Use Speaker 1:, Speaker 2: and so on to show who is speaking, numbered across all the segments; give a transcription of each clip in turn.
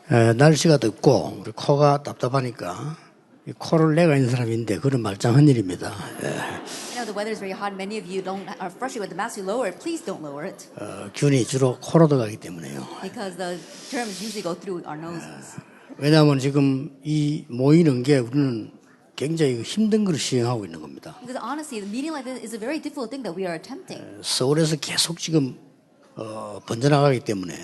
Speaker 1: 날씨가 덥고 우리 코가 답답하니까 이 코를 내가 있는 사람인데 그런 말짱한 일입니다.
Speaker 2: I know the weather is very hot. Many of you are frustrated with the mask. You lower it. Please don't lower it
Speaker 1: 균이 주로 코로 들어가기 때문에요.
Speaker 2: because the germs usually go through our noses.
Speaker 1: 왜냐하면 지금 이 모이는 게 우리는 굉장히 힘든 걸 시행하고 있는 겁니다.
Speaker 2: Because honestly, the meeting like this is a very difficult thing that we are attempting.
Speaker 1: 서울에서 계속 지금 번져나가기 때문에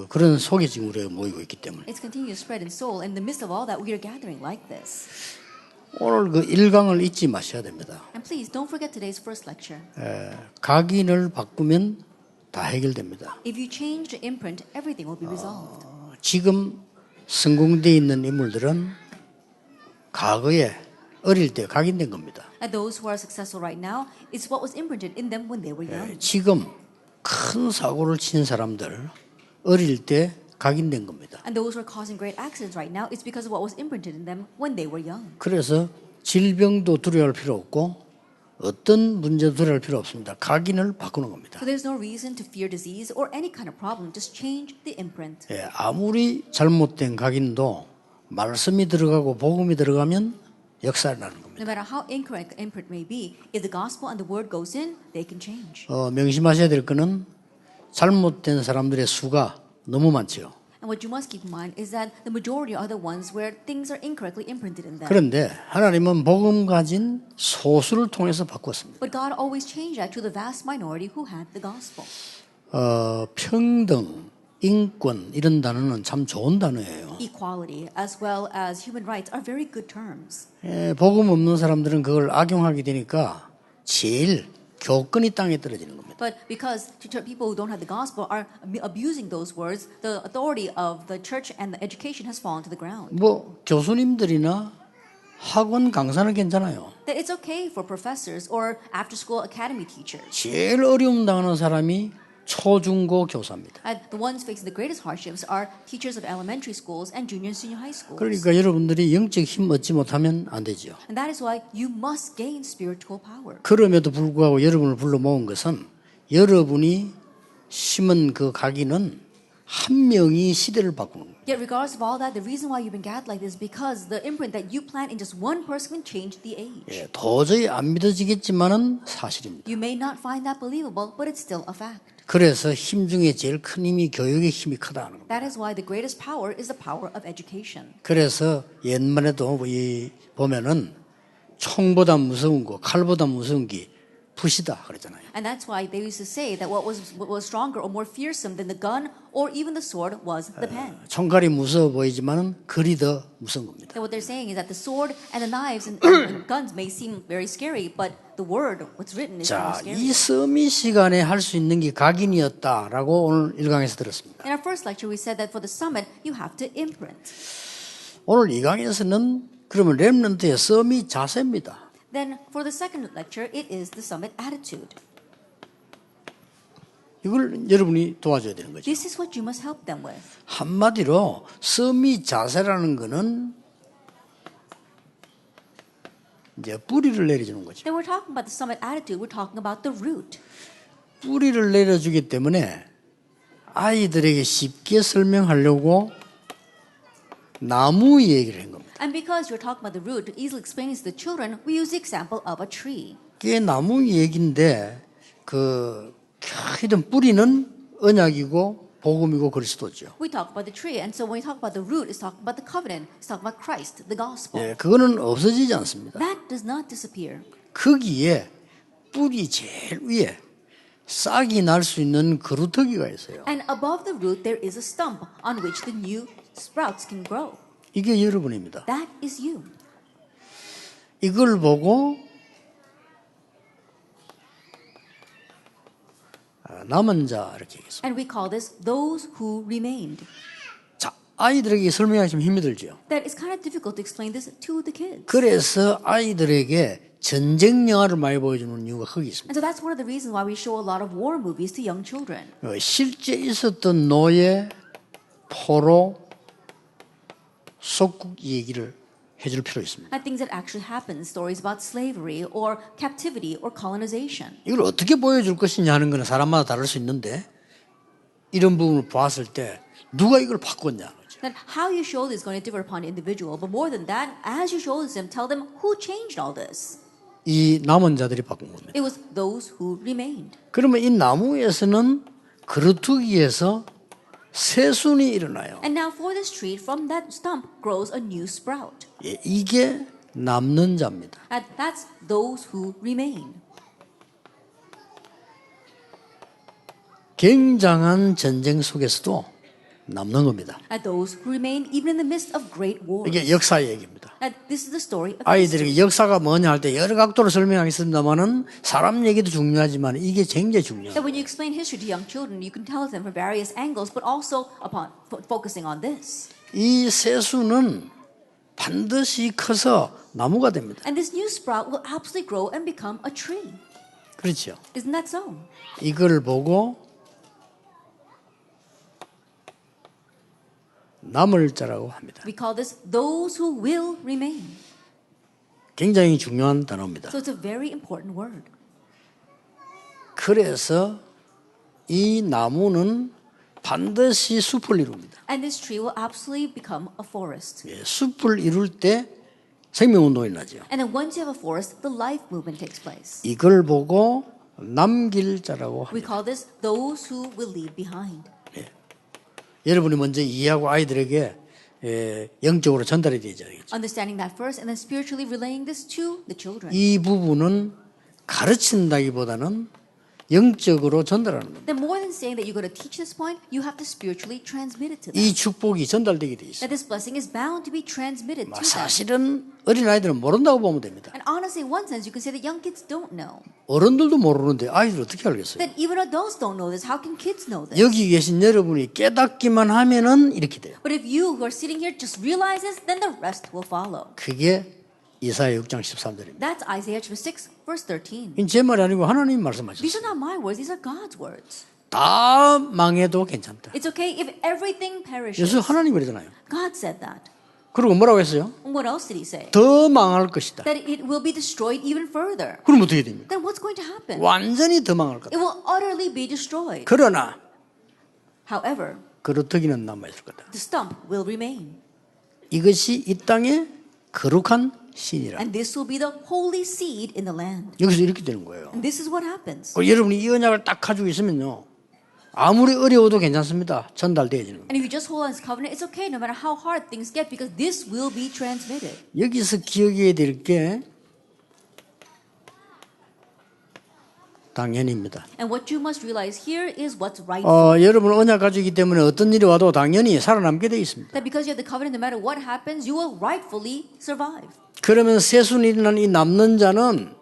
Speaker 1: 그런 속에 지금 우리가 모이고 있기 때문에
Speaker 2: It's continuing to spread in Seoul. In the midst of all that, we are gathering like this.
Speaker 1: 오늘 그 1강을 잊지 마셔야 됩니다.
Speaker 2: And please don't forget today's first lecture.
Speaker 1: 각인을 바꾸면 다 해결됩니다.
Speaker 2: If you change the imprint, everything will be resolved.
Speaker 1: 지금 성공되어 있는 인물들은 과거에 어릴 때 각인된 겁니다.
Speaker 2: And those who are successful right now, it's what was imprinted in them when they were young.
Speaker 1: 지금 큰 사고를 친 사람들 어릴 때 각인된 겁니다.
Speaker 2: And those who are causing great accidents right now, it's because of what was imprinted in them when they were young.
Speaker 1: 그래서 질병도 두려워할 필요 없고 어떤 문제도 두려워할 필요 없습니다. 각인을 바꾸는 겁니다.
Speaker 2: So there's no reason to fear disease or any kind of problem. Just change the imprint.
Speaker 1: 아무리 잘못된 각인도 말씀이 들어가고 복음이 들어가면 역사를 나는 겁니다.
Speaker 2: No matter how incorrect the imprint may be, if the gospel and the word goes in, they can change.
Speaker 1: 명심하셔야 될 거는 잘못된 사람들의 수가 너무 많죠.
Speaker 2: And what you must keep in mind is that the majority are the ones where things are incorrectly imprinted in them.
Speaker 1: 그런데 하나님은 복음 가진 소수를 통해서 바꿨습니다.
Speaker 2: But God always changed that to the vast minority who had the gospel.
Speaker 1: 평등, 인권 이런 단어는 참 좋은 단어예요.
Speaker 2: Equality as well as human rights are very good terms.
Speaker 1: 복음 없는 사람들은 그걸 악용하게 되니까 제일 교권이 땅에 떨어지는 겁니다.
Speaker 2: But because people who don't have the gospel are abusing those words, the authority of the church and the education has fallen to the ground.
Speaker 1: 교수님들이나 학원 강사는 괜찮아요.
Speaker 2: That it's okay for professors or after-school academy teachers.
Speaker 1: 제일 어려움 당하는 사람이 초중고 교사입니다.
Speaker 2: And the ones facing the greatest hardships are teachers of elementary schools and junior and senior high schools.
Speaker 1: 그러니까 여러분들이 영적 힘 얻지 못하면 안 되죠.
Speaker 2: And that is why you must gain spiritual power.
Speaker 1: 그럼에도 불구하고 여러분을 불러 모은 것은 여러분이 심은 그 각인은 한 명이 시대를 바꾸는 거예요.
Speaker 2: Yet regardless of all that, the reason why you've been gathered like this is because the imprint that you plant in just one person can change the age.
Speaker 1: 도저히 안 믿어지겠지만은 사실입니다.
Speaker 2: You may not find that believable, but it's still a fact.
Speaker 1: 그래서 힘 중에 제일 큰 힘이 교육의 힘이 크다는 겁니다.
Speaker 2: That is why the greatest power is the power of education.
Speaker 1: 그래서 옛말에도 보면은 총보다 무서운 거, 칼보다 무서운 게 붓이다 그랬잖아요.
Speaker 2: And that's why they used to say that what was stronger or more fearsome than the gun or even the sword was the pen.
Speaker 1: 총칼이 무서워 보이지만은 글이 더 무서운 겁니다.
Speaker 2: So what they're saying is that the sword and the knives and guns may seem very scary, but the word, what's written, is more
Speaker 1: 자,
Speaker 2: scary.
Speaker 1: 이 서밋 시간에 할 수 있는 게 각인이었다라고 오늘 1강에서 들었습니다.
Speaker 2: In our first lecture, we said that for the summit, you have to imprint.
Speaker 1: 오늘 2강에서는 그러면 렘넌트의 서밋 자세입니다.
Speaker 2: Then for the second lecture, it is the summit attitude.
Speaker 1: 이걸 여러분이 도와줘야 되는 거죠.
Speaker 2: This is what you must help them with.
Speaker 1: 한마디로 서밋 자세라는 거는 이제 뿌리를 내려주는 거죠.
Speaker 2: Then we're talking about the summit attitude. We're talking about the root.
Speaker 1: 뿌리를 내려주기 때문에 아이들에게 쉽게 설명하려고 나무 얘기를 한 겁니다.
Speaker 2: And because you're talking about the root, to easily explain it to the children, we use the example of a tree.
Speaker 1: 그게 나무 얘기인데 하여튼 뿌리는 언약이고 복음이고 그리스도죠.
Speaker 2: We talk about the tree, and so when we talk about the root, it's talking about the covenant, it's talking about Christ, the gospel.
Speaker 1: 그거는 없어지지 않습니다.
Speaker 2: That does not disappear.
Speaker 1: 거기에 뿌리 제일 위에 싹이 날 수 있는 그루터기가 있어요.
Speaker 2: And above the root, there is a stump on which the new sprouts can grow.
Speaker 1: 이게 여러분입니다.
Speaker 2: That is you.
Speaker 1: 이걸 보고 남은 자 이렇게 얘기했습니다.
Speaker 2: And we call this those who remained.
Speaker 1: 자, 아이들에게 설명하기 좀 힘이 들죠.
Speaker 2: That is kind of difficult to explain this to the kids.
Speaker 1: 그래서 아이들에게 전쟁 영화를 많이 보여주는 이유가 거기 있습니다.
Speaker 2: And so that's one of the reasons why we show a lot of war movies to young children.
Speaker 1: 실제 있었던 노예, 포로, 속국 얘기를 해줄 필요 있습니다.
Speaker 2: And things that actually happened, stories about slavery or captivity or colonization.
Speaker 1: 이걸 어떻게 보여줄 것이냐 하는 것은 사람마다 다를 수 있는데 이런 부분을 봤을 때 누가 이걸 바꿨냐 그죠?
Speaker 2: Then how you show this is going to differ upon the individual. But more than that, as you show them, tell them who changed all this.
Speaker 1: 이 남은 자들이 바꾼 겁니다.
Speaker 2: It was those who remained.
Speaker 1: 그러면 이 나무에서는 그루터기에서 새순이 일어나요.
Speaker 2: And now for this tree, from that stump grows a new sprout.
Speaker 1: 예, 이게 남는 자입니다.
Speaker 2: And that's those who remain.
Speaker 1: 굉장한 전쟁 속에서도 남는 겁니다.
Speaker 2: And those who remain even in the midst of great wars.
Speaker 1: 이게 역사의 얘기입니다.
Speaker 2: And this is the story of
Speaker 1: 아이들에게
Speaker 2: history.
Speaker 1: 역사가 뭐냐 할 때 여러 각도로 설명하겠습니다만은 사람 얘기도 중요하지만 이게 굉장히 중요해요.
Speaker 2: That when you explain history to young children, you can tell them from various angles, but also upon focusing on this.
Speaker 1: 이 새수는 반드시 커서 나무가 됩니다.
Speaker 2: And this new sprout will absolutely grow and become a tree.
Speaker 1: 그렇죠.
Speaker 2: Isn't that so?
Speaker 1: 이걸 보고 남을 자라고 합니다.
Speaker 2: We call this those who will remain.
Speaker 1: 굉장히 중요한 단어입니다.
Speaker 2: So it's a very important word.
Speaker 1: 그래서 이 나무는 반드시 숲을 이룹니다.
Speaker 2: And this tree will absolutely become a forest.
Speaker 1: 예, 숲을 이룰 때 생명운동이 나죠.
Speaker 2: And then once you have a forest, the life movement takes place.
Speaker 1: 이걸 보고 남길 자라고
Speaker 2: We
Speaker 1: 합니다.
Speaker 2: call this those who will leave behind.
Speaker 1: 여러분이 먼저 이해하고 아이들에게 영적으로 전달이 되어야 되겠죠.
Speaker 2: Understanding that first and then spiritually relaying this to the children.
Speaker 1: 이 부분은 가르친다기보다는 영적으로 전달하는 겁니다.
Speaker 2: Then more than saying that you're going to teach this point, you have to spiritually transmit it to them.
Speaker 1: 이 축복이 전달되게 돼 있어요.
Speaker 2: That this blessing is bound to be transmitted to them.
Speaker 1: 사실은 어린아이들은 모른다고 보면 됩니다.
Speaker 2: And honestly, in one sense, you can say that young kids don't know.
Speaker 1: 어른들도 모르는데 아이들 어떻게 알겠어요?
Speaker 2: That even adults don't know this. How can kids know this?
Speaker 1: 여기 계신 여러분이 깨닫기만 하면은 이렇게 돼요.
Speaker 2: But if you who are sitting here just realize this, then the rest will follow.
Speaker 1: 그게 이사야 6장 13절입니다.
Speaker 2: That's Isaiah chapter 6, verse 13.
Speaker 1: 제 말이 아니고 하나님
Speaker 2: These
Speaker 1: 말씀하셨어요.
Speaker 2: are not my words, these are God's words.
Speaker 1: 다 망해도 괜찮다.
Speaker 2: It's okay if everything perishes.
Speaker 1: 예수 하나님 그러잖아요.
Speaker 2: God said that.
Speaker 1: 그리고 뭐라고 했어요?
Speaker 2: And what else did he say?
Speaker 1: 더 망할 것이다.
Speaker 2: That it will be destroyed even further.
Speaker 1: 그럼 어떻게 됩니까?
Speaker 2: Then what's going to happen?
Speaker 1: 완전히 더 망할 거다.
Speaker 2: It will utterly be destroyed.
Speaker 1: 그러나
Speaker 2: However,
Speaker 1: 그루터기는 남아있을 거다.
Speaker 2: the stump will remain.
Speaker 1: 이것이 이 땅의 거룩한 신이라.
Speaker 2: And this will be the holy seed in the land.
Speaker 1: 여기서 이렇게 되는 거예요.
Speaker 2: And this is what happens.
Speaker 1: 여러분이 이 언약을 딱 가지고 있으면요. 아무리 어려워도 괜찮습니다. 전달되어지는 겁니다.
Speaker 2: And if you just hold on this covenant, it's okay no matter how hard things get because this will be transmitted.
Speaker 1: 여기서 기억해야 될 게 당연입니다.
Speaker 2: And what you must realize here is what's right.
Speaker 1: 여러분 언약 가지기 때문에 어떤 일이 와도 당연히 살아남게 되어 있습니다.
Speaker 2: That because you have the covenant, no matter what happens, you will rightfully survive.
Speaker 1: 그러면 새순이 일어난 이 남는 자는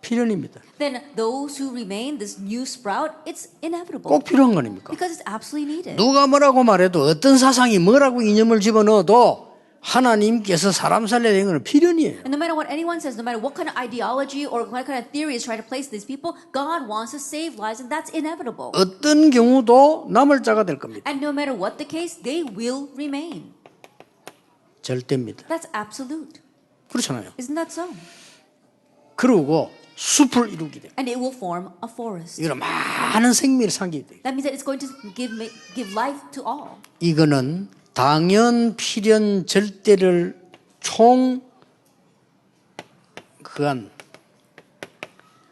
Speaker 1: 필연입니다.
Speaker 2: Then those who remain, this new sprout, it's inevitable.
Speaker 1: 꼭 필요한 거 아닙니까?
Speaker 2: Because it's absolutely needed.
Speaker 1: 누가 뭐라고 말해도 어떤 사상이 뭐라고 이념을 집어넣어도 하나님께서 사람 살려야 되는 건 필연이에요.
Speaker 2: And no matter what anyone says, no matter what kind of ideology or what kind of theory is trying to place these people, God wants to save lives, and that's inevitable.
Speaker 1: 어떤 경우도 남을 자가 될 겁니다.
Speaker 2: And no matter what the case, they will remain.
Speaker 1: 절대입니다.
Speaker 2: That's absolute.
Speaker 1: 그렇잖아요.
Speaker 2: Isn't that so?
Speaker 1: 그리고 숲을 이루게 돼요.
Speaker 2: And it will form a forest.
Speaker 1: 이런 많은 생명을 상기해 돼요.
Speaker 2: That means that it's going to give life to all.
Speaker 1: 이거는 당연, 필연, 절대를 그한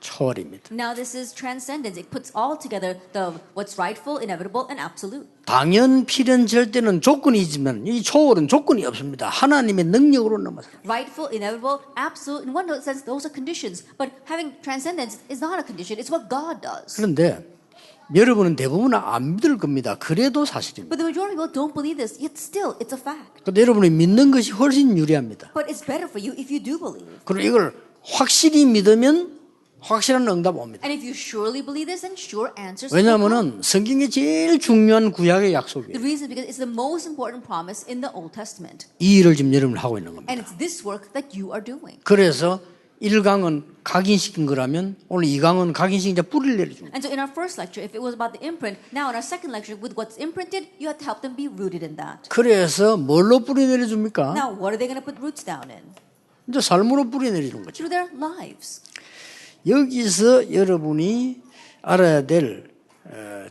Speaker 1: 초월입니다.
Speaker 2: Now this is transcendence. It puts all together the what's rightful, inevitable, and absolute.
Speaker 1: 당연, 필연, 절대는 조건이지만 이 초월은 조건이 없습니다. 하나님의 능력으로 넘어서.
Speaker 2: Rightful, inevitable, absolute. In one sense, those are conditions. But having transcendence is not a condition. It's what God does.
Speaker 1: 그런데 여러분은 대부분 안 믿을 겁니다. 그래도 사실입니다.
Speaker 2: But the majority of people don't believe this. Yet still, it's a fact.
Speaker 1: 근데 여러분이 믿는 것이 훨씬 유리합니다.
Speaker 2: But it's better for you if you do believe.
Speaker 1: 그리고 이걸 확실히 믿으면 확실한 응답 옵니다.
Speaker 2: And if you surely believe this, then sure answers will come.
Speaker 1: 왜냐하면 성경의 제일 중요한 구약의
Speaker 2: The
Speaker 1: 약속이에요.
Speaker 2: reason is because it's the most important promise in the Old Testament.
Speaker 1: 이 일을 지금 여러분이 하고 있는 겁니다.
Speaker 2: And it's this work that you are doing.
Speaker 1: 그래서 1강은 각인시킨 거라면 오늘 2강은 각인시킨 자 뿌리를 내려준 거예요.
Speaker 2: And so in our first lecture, if it was about the imprint, now in our second lecture, with what's imprinted, you have to help them be rooted in that.
Speaker 1: 그래서 뭘로 뿌리 내려줍니까?
Speaker 2: Now, what are they going to put roots down in?
Speaker 1: 이제 삶으로 뿌리 내리는 거죠.
Speaker 2: Through their lives.
Speaker 1: 여기서 여러분이 알아야 될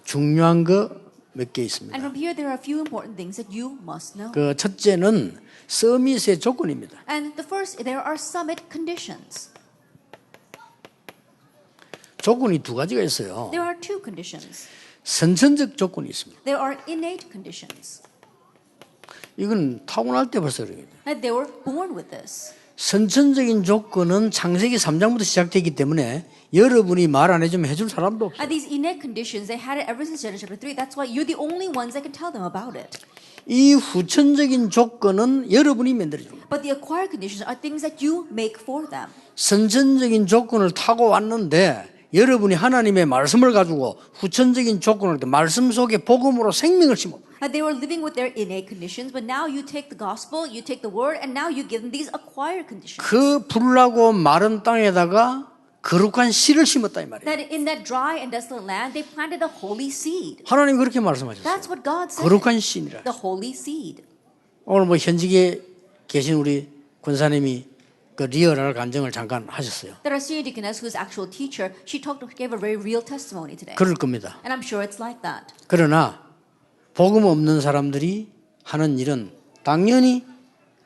Speaker 1: 중요한 거 몇 개
Speaker 2: And
Speaker 1: 있습니다.
Speaker 2: from here, there are a few important things that you must know.
Speaker 1: 그 첫째는 서밋의 조건입니다.
Speaker 2: And the first, there are summit conditions.
Speaker 1: 조건이 두 가지가 있어요.
Speaker 2: There are two conditions.
Speaker 1: 선천적 조건이 있습니다.
Speaker 2: There are innate conditions.
Speaker 1: 이건 타고날 때 벌써 그래요.
Speaker 2: And they were born with this.
Speaker 1: 선천적인 조건은 창세기 3장부터 시작되기 때문에 여러분이 말 안 해주면 해줄 사람도 없어요.
Speaker 2: And these innate conditions, they had it ever since Genesis chapter 3. That's why you're the only ones that can tell them about it.
Speaker 1: 이 후천적인 조건은 여러분이 만들어주는 거예요.
Speaker 2: But the acquired conditions are things that you make for them.
Speaker 1: 선천적인 조건을 타고 왔는데 여러분이 하나님의 말씀을 가지고 후천적인 조건을 말씀 속에 복음으로 생명을 심어.
Speaker 2: And they were living with their innate conditions, but now you take the gospel, you take the word, and now you give them these acquired conditions.
Speaker 1: 그 불나고 마른 땅에다가 거룩한 씨를 심었다 이 말이에요.
Speaker 2: That in that dry and desolate land, they planted a holy seed.
Speaker 1: 하나님 그렇게 말씀하셨어요.
Speaker 2: That's what God said.
Speaker 1: 거룩한 씨니라.
Speaker 2: The holy seed.
Speaker 1: 오늘 뭐 현직에 계신 우리 권사님이 그 리얼한 간증을 잠깐 하셨어요.
Speaker 2: That our senior deaconess, who's actual teacher, she gave a very real testimony today.
Speaker 1: 그럴 겁니다.
Speaker 2: And I'm sure it's like that.
Speaker 1: 그러나 복음 없는 사람들이 하는 일은 당연히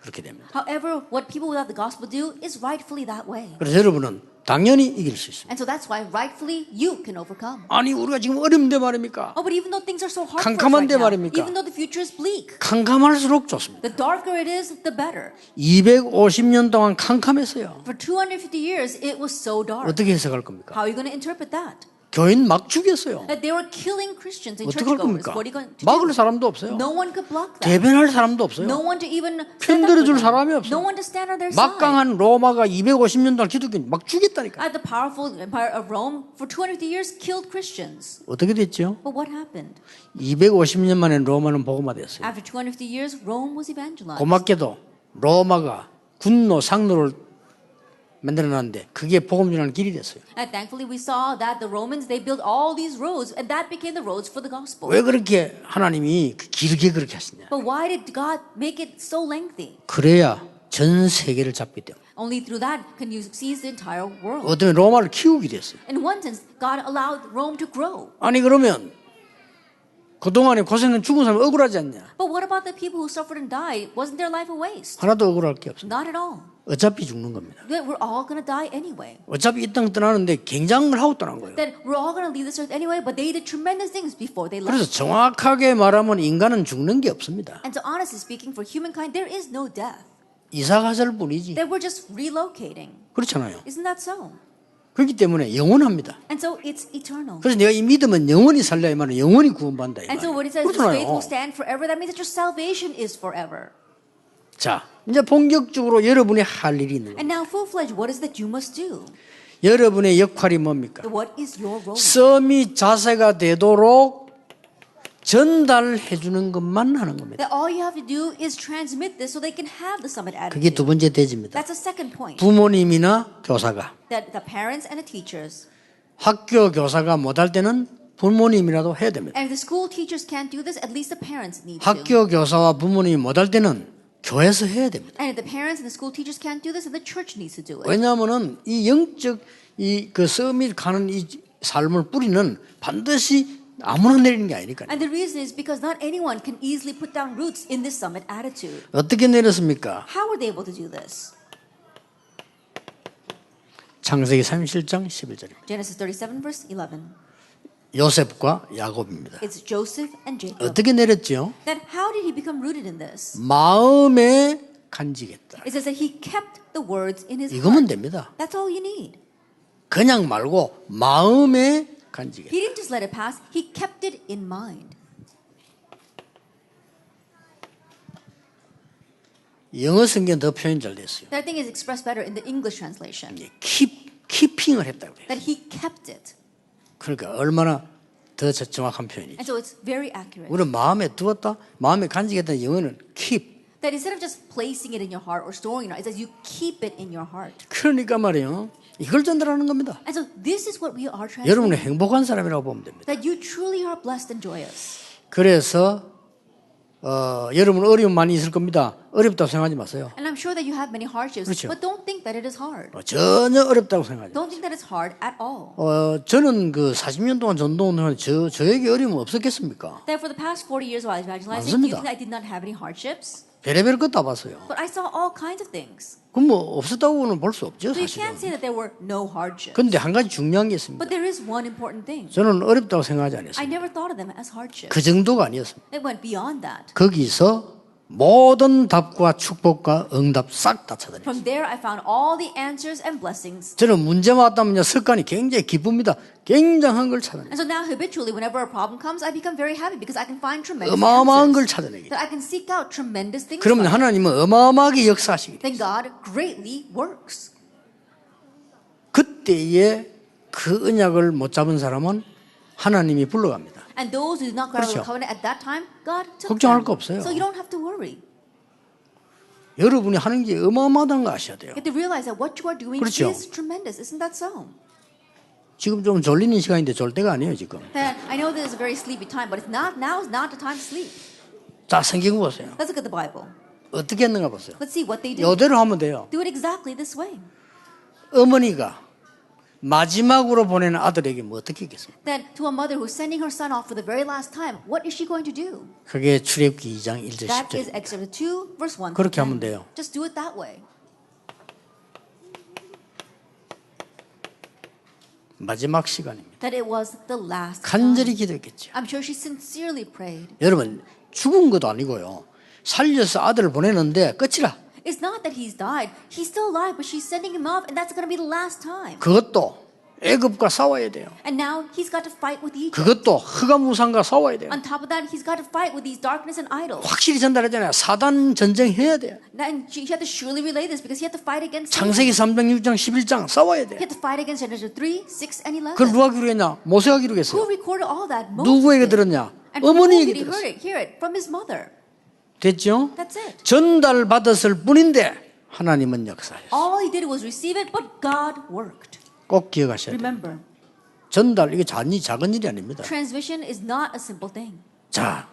Speaker 1: 그렇게 됩니다.
Speaker 2: However, what people without the gospel do is rightfully that way.
Speaker 1: 그래서 여러분은 당연히 이길 수 있습니다.
Speaker 2: And so that's why rightfully you can overcome.
Speaker 1: 아니 우리가 지금 어려운데 말입니까?
Speaker 2: Oh, but even though things are so hard for us right
Speaker 1: 캄캄한데
Speaker 2: now,
Speaker 1: 말입니까?
Speaker 2: even though the future is bleak,
Speaker 1: 캄캄할수록 좋습니다.
Speaker 2: the darker it is, the better.
Speaker 1: 250년 동안 캄캄했어요.
Speaker 2: For 250 years, it was so dark.
Speaker 1: 어떻게 해석할 겁니까?
Speaker 2: How are you going to interpret that?
Speaker 1: 교인 막 죽였어요.
Speaker 2: That they were killing Christians and
Speaker 1: 어떻게 할
Speaker 2: churchgoers.
Speaker 1: 겁니까?
Speaker 2: What are you going to
Speaker 1: 막을
Speaker 2: do?
Speaker 1: 사람도 없어요.
Speaker 2: No one could block that.
Speaker 1: 대변할 사람도 없어요.
Speaker 2: No one to even stand up
Speaker 1: 편들어줄
Speaker 2: for them.
Speaker 1: 사람이 없어요.
Speaker 2: No one to stand on their side.
Speaker 1: 막강한 로마가 250년 동안 기독교인 막 죽였다니까.
Speaker 2: The powerful empire of Rome for 250 years killed Christians.
Speaker 1: 어떻게 됐죠?
Speaker 2: But what happened?
Speaker 1: 250년 만에 로마는 복음화됐어요.
Speaker 2: After 250 years, Rome was evangelized.
Speaker 1: 고맙게도 로마가 군노 상노를 만들어놨는데 그게 복음 전하는 길이 됐어요.
Speaker 2: And thankfully, we saw that the Romans they built all these roads, and that became the roads for the gospel.
Speaker 1: 왜 그렇게 하나님이 길게 그렇게 하시냐?
Speaker 2: But why did God make it so lengthy?
Speaker 1: 그래야 전 세계를 잡기 때문에.
Speaker 2: Only through that can you seize the entire world.
Speaker 1: 어떤 로마를 키우게 됐어요.
Speaker 2: In one sense, God allowed Rome to grow.
Speaker 1: 아니 그러면 그동안에 고생한 죽은 사람 억울하지 않냐?
Speaker 2: But what about the people who suffered and died? Wasn't their life a waste?
Speaker 1: 하나도 억울할 게 없습니다.
Speaker 2: Not at all.
Speaker 1: 어차피 죽는 겁니다.
Speaker 2: We're all going to die anyway.
Speaker 1: 어차피 이 땅 떠나는데 굉장을 하고 떠난 거예요.
Speaker 2: That we're all going to leave this earth anyway, but they did tremendous things before they
Speaker 1: 그래서
Speaker 2: left.
Speaker 1: 정확하게 말하면 인간은 죽는 게 없습니다.
Speaker 2: And so honestly speaking, for humankind, there is no death.
Speaker 1: 이사 가실 뿐이지.
Speaker 2: That we're just relocating.
Speaker 1: 그렇잖아요.
Speaker 2: Isn't that so?
Speaker 1: 그렇기 때문에 영원합니다.
Speaker 2: And so it's eternal.
Speaker 1: 그래서 내가 이 믿음은 영원히 살려 이 말은 영원히 구원받는다 이
Speaker 2: And so when it says
Speaker 1: 말이에요.
Speaker 2: this faith will
Speaker 1: 그렇잖아요.
Speaker 2: stand forever, that means that your salvation is forever.
Speaker 1: 자, 이제 본격적으로 여러분이 할 일이 있는 거예요.
Speaker 2: And now full-fledged, what is that you must do?
Speaker 1: 여러분의 역할이 뭡니까?
Speaker 2: What is your role?
Speaker 1: 썸이 자세가 되도록 전달해 주는 것만 하는 겁니다.
Speaker 2: That all you have to do is transmit this so they can have the summit
Speaker 1: 그게 두
Speaker 2: attitude.
Speaker 1: 번째 대지입니다.
Speaker 2: That's a second point.
Speaker 1: 부모님이나 교사가
Speaker 2: That the parents and the teachers,
Speaker 1: 학교 교사가 못할 때는 부모님이라도 해야 됩니다.
Speaker 2: and if the school teachers can't do this, at least the parents need to.
Speaker 1: 학교 교사와 부모님이 못할 때는 교회에서 해야 됩니다.
Speaker 2: And if the parents and the school teachers can't do this, then the church needs to do it.
Speaker 1: 왜냐하면은 이 영적 이그 썸이 가는 이 삶을 뿌리는 반드시 아무나 내리는 게 아니니까요.
Speaker 2: And the reason is because not anyone can easily put down roots in this summit attitude.
Speaker 1: 어떻게 내렸습니까?
Speaker 2: How were they able to do this?
Speaker 1: 창세기 37장 11절입니다.
Speaker 2: Genesis 37 verse 11.
Speaker 1: 요셉과 야곱입니다.
Speaker 2: It's Joseph and Jacob.
Speaker 1: 어떻게 내렸죠?
Speaker 2: Then how did he become rooted in this?
Speaker 1: 마음에 간직했다.
Speaker 2: It says that he kept the words in his
Speaker 1: 이거면
Speaker 2: heart.
Speaker 1: 됩니다.
Speaker 2: That's all you need.
Speaker 1: 그냥 말고 마음에 간직했다.
Speaker 2: He didn't just let it pass, he kept it in mind.
Speaker 1: 영어 성경 더 표현 잘 됐어요.
Speaker 2: That thing is expressed better in the English translation.
Speaker 1: 키핑을 했다고 그래요.
Speaker 2: That he kept it.
Speaker 1: 그러니까 얼마나 더 정확한 표현이죠.
Speaker 2: And so it's very accurate.
Speaker 1: 우리는 마음에 두었다, 마음에 간직했다는 영어는 keep.
Speaker 2: That instead of just placing it in your heart or storing it, it says you keep it in your heart.
Speaker 1: 그러니까 말이에요. 이걸 전달하는 겁니다.
Speaker 2: And so this is what we are
Speaker 1: 여러분은
Speaker 2: transmitting.
Speaker 1: 행복한 사람이라고 보면 됩니다.
Speaker 2: That you truly are blessed and joyous.
Speaker 1: 그래서 여러분 어려움 많이 있을 겁니다. 어렵다고 생각하지 마세요.
Speaker 2: And I'm sure that you have many hardships,
Speaker 1: 그렇죠.
Speaker 2: but don't think that it is hard.
Speaker 1: 전혀 어렵다고 생각하지 마세요.
Speaker 2: Don't think that it's hard at all.
Speaker 1: 저는 그 40년 동안 전도원을 하는데 저에게 어려움은 없었겠습니까?
Speaker 2: That for the past 40 years while evangelizing, you
Speaker 1: 맞습니다.
Speaker 2: think I did not have any hardships?
Speaker 1: 별의별 것 다 봤어요.
Speaker 2: But I saw all kinds of things.
Speaker 1: 그럼 뭐 없었다고는 볼 수 없죠,
Speaker 2: So you can't
Speaker 1: 사실은.
Speaker 2: say that there were no hardships.
Speaker 1: 근데 한 가지 중요한 게 있습니다.
Speaker 2: But there is one important thing.
Speaker 1: 저는 어렵다고 생각하지
Speaker 2: I
Speaker 1: 않았어요.
Speaker 2: never thought of them as hardships.
Speaker 1: 그 정도가 아니었습니다.
Speaker 2: It went beyond that.
Speaker 1: 거기서 모든 답과 축복과 응답 싹 다 찾아냈어요.
Speaker 2: From there, I found all the answers and blessings.
Speaker 1: 저는 문제가 왔다면요, 습관이 굉장히 기쁩니다. 굉장한 걸 찾아내요.
Speaker 2: And so now, habitually, whenever a problem comes, I become very happy because I can find tremendous
Speaker 1: 어마어마한 걸
Speaker 2: answers.
Speaker 1: 찾아내기.
Speaker 2: That I can seek out tremendous things.
Speaker 1: 그러면
Speaker 2: from it.
Speaker 1: 하나님은 어마어마하게 역사하시기.
Speaker 2: Then God greatly works.
Speaker 1: 그때에 그 언약을 못 잡은 사람은 하나님이 불러갑니다.
Speaker 2: And those who did not grab
Speaker 1: 그렇죠.
Speaker 2: the covenant at that time, God took
Speaker 1: 걱정할
Speaker 2: them.
Speaker 1: 거 없어요.
Speaker 2: So you don't have to worry.
Speaker 1: 여러분이 하는 게 어마어마하다는 거 아셔야 돼요.
Speaker 2: You have to realize that what you are doing
Speaker 1: 그렇죠.
Speaker 2: is tremendous. Isn't that so?
Speaker 1: 지금 좀 졸리는 시간인데 졸 때가 아니에요, 지금.
Speaker 2: Then I know this is a very sleepy time, but it's not now is not the time to sleep.
Speaker 1: 자, 성경 보세요.
Speaker 2: Let's look at the Bible.
Speaker 1: 어떻게 했는가 보세요.
Speaker 2: Let's see what they did.
Speaker 1: 이대로 하면 돼요.
Speaker 2: Do it exactly this way.
Speaker 1: 어머니가 마지막으로 보내는 아들에게 뭐 어떻게 했겠습니까?
Speaker 2: Then to a mother who's sending her son off for the very last time, what is she going to do?
Speaker 1: 그게 출애굽기 2장 1절
Speaker 2: That
Speaker 1: 10절.
Speaker 2: is Exodus 2, verse 1.
Speaker 1: 그렇게 하면 돼요.
Speaker 2: Just do it that way.
Speaker 1: 마지막 시간입니다.
Speaker 2: That it was the last
Speaker 1: 간절히
Speaker 2: time.
Speaker 1: 기도했겠죠.
Speaker 2: I'm sure she sincerely prayed.
Speaker 1: 여러분, 죽은 것도 아니고요. 살려서 아들을 보내는데 끝이라.
Speaker 2: It's not that he's died. He's still alive, but she's sending him off, and that's going to be the last time.
Speaker 1: 그것도 애굽과 싸워야 돼요.
Speaker 2: And now he's got to fight with Egypt.
Speaker 1: 그것도 흑암우상과 싸워야 돼요.
Speaker 2: On top of that, he's got to fight with these darkness and idols.
Speaker 1: 확실히 전달했잖아요. 사단 전쟁해야 돼요.
Speaker 2: And he had to surely relay this because he had to fight against
Speaker 1: 창세기
Speaker 2: Satan.
Speaker 1: 3장 6장 11장 싸워야
Speaker 2: He
Speaker 1: 돼요.
Speaker 2: had to fight against Genesis 3, 6, and 11.
Speaker 1: 그걸 누가 기록했냐? 모세가
Speaker 2: Who
Speaker 1: 기록했어요.
Speaker 2: recorded all that? Moses
Speaker 1: 누구에게
Speaker 2: did.
Speaker 1: 들었냐?
Speaker 2: And from whom
Speaker 1: 어머니에게
Speaker 2: did he
Speaker 1: 들었어요.
Speaker 2: hear it? From his mother.
Speaker 1: 됐죠?
Speaker 2: That's it.
Speaker 1: 전달받았을 뿐인데 하나님은 역사하셨어요.
Speaker 2: All he did was receive it, but God worked.
Speaker 1: 꼭 기억하셔야 돼요.
Speaker 2: Remember,
Speaker 1: 전달 이게 작은 일이 아닙니다.
Speaker 2: transmission is not a simple thing.
Speaker 1: 자,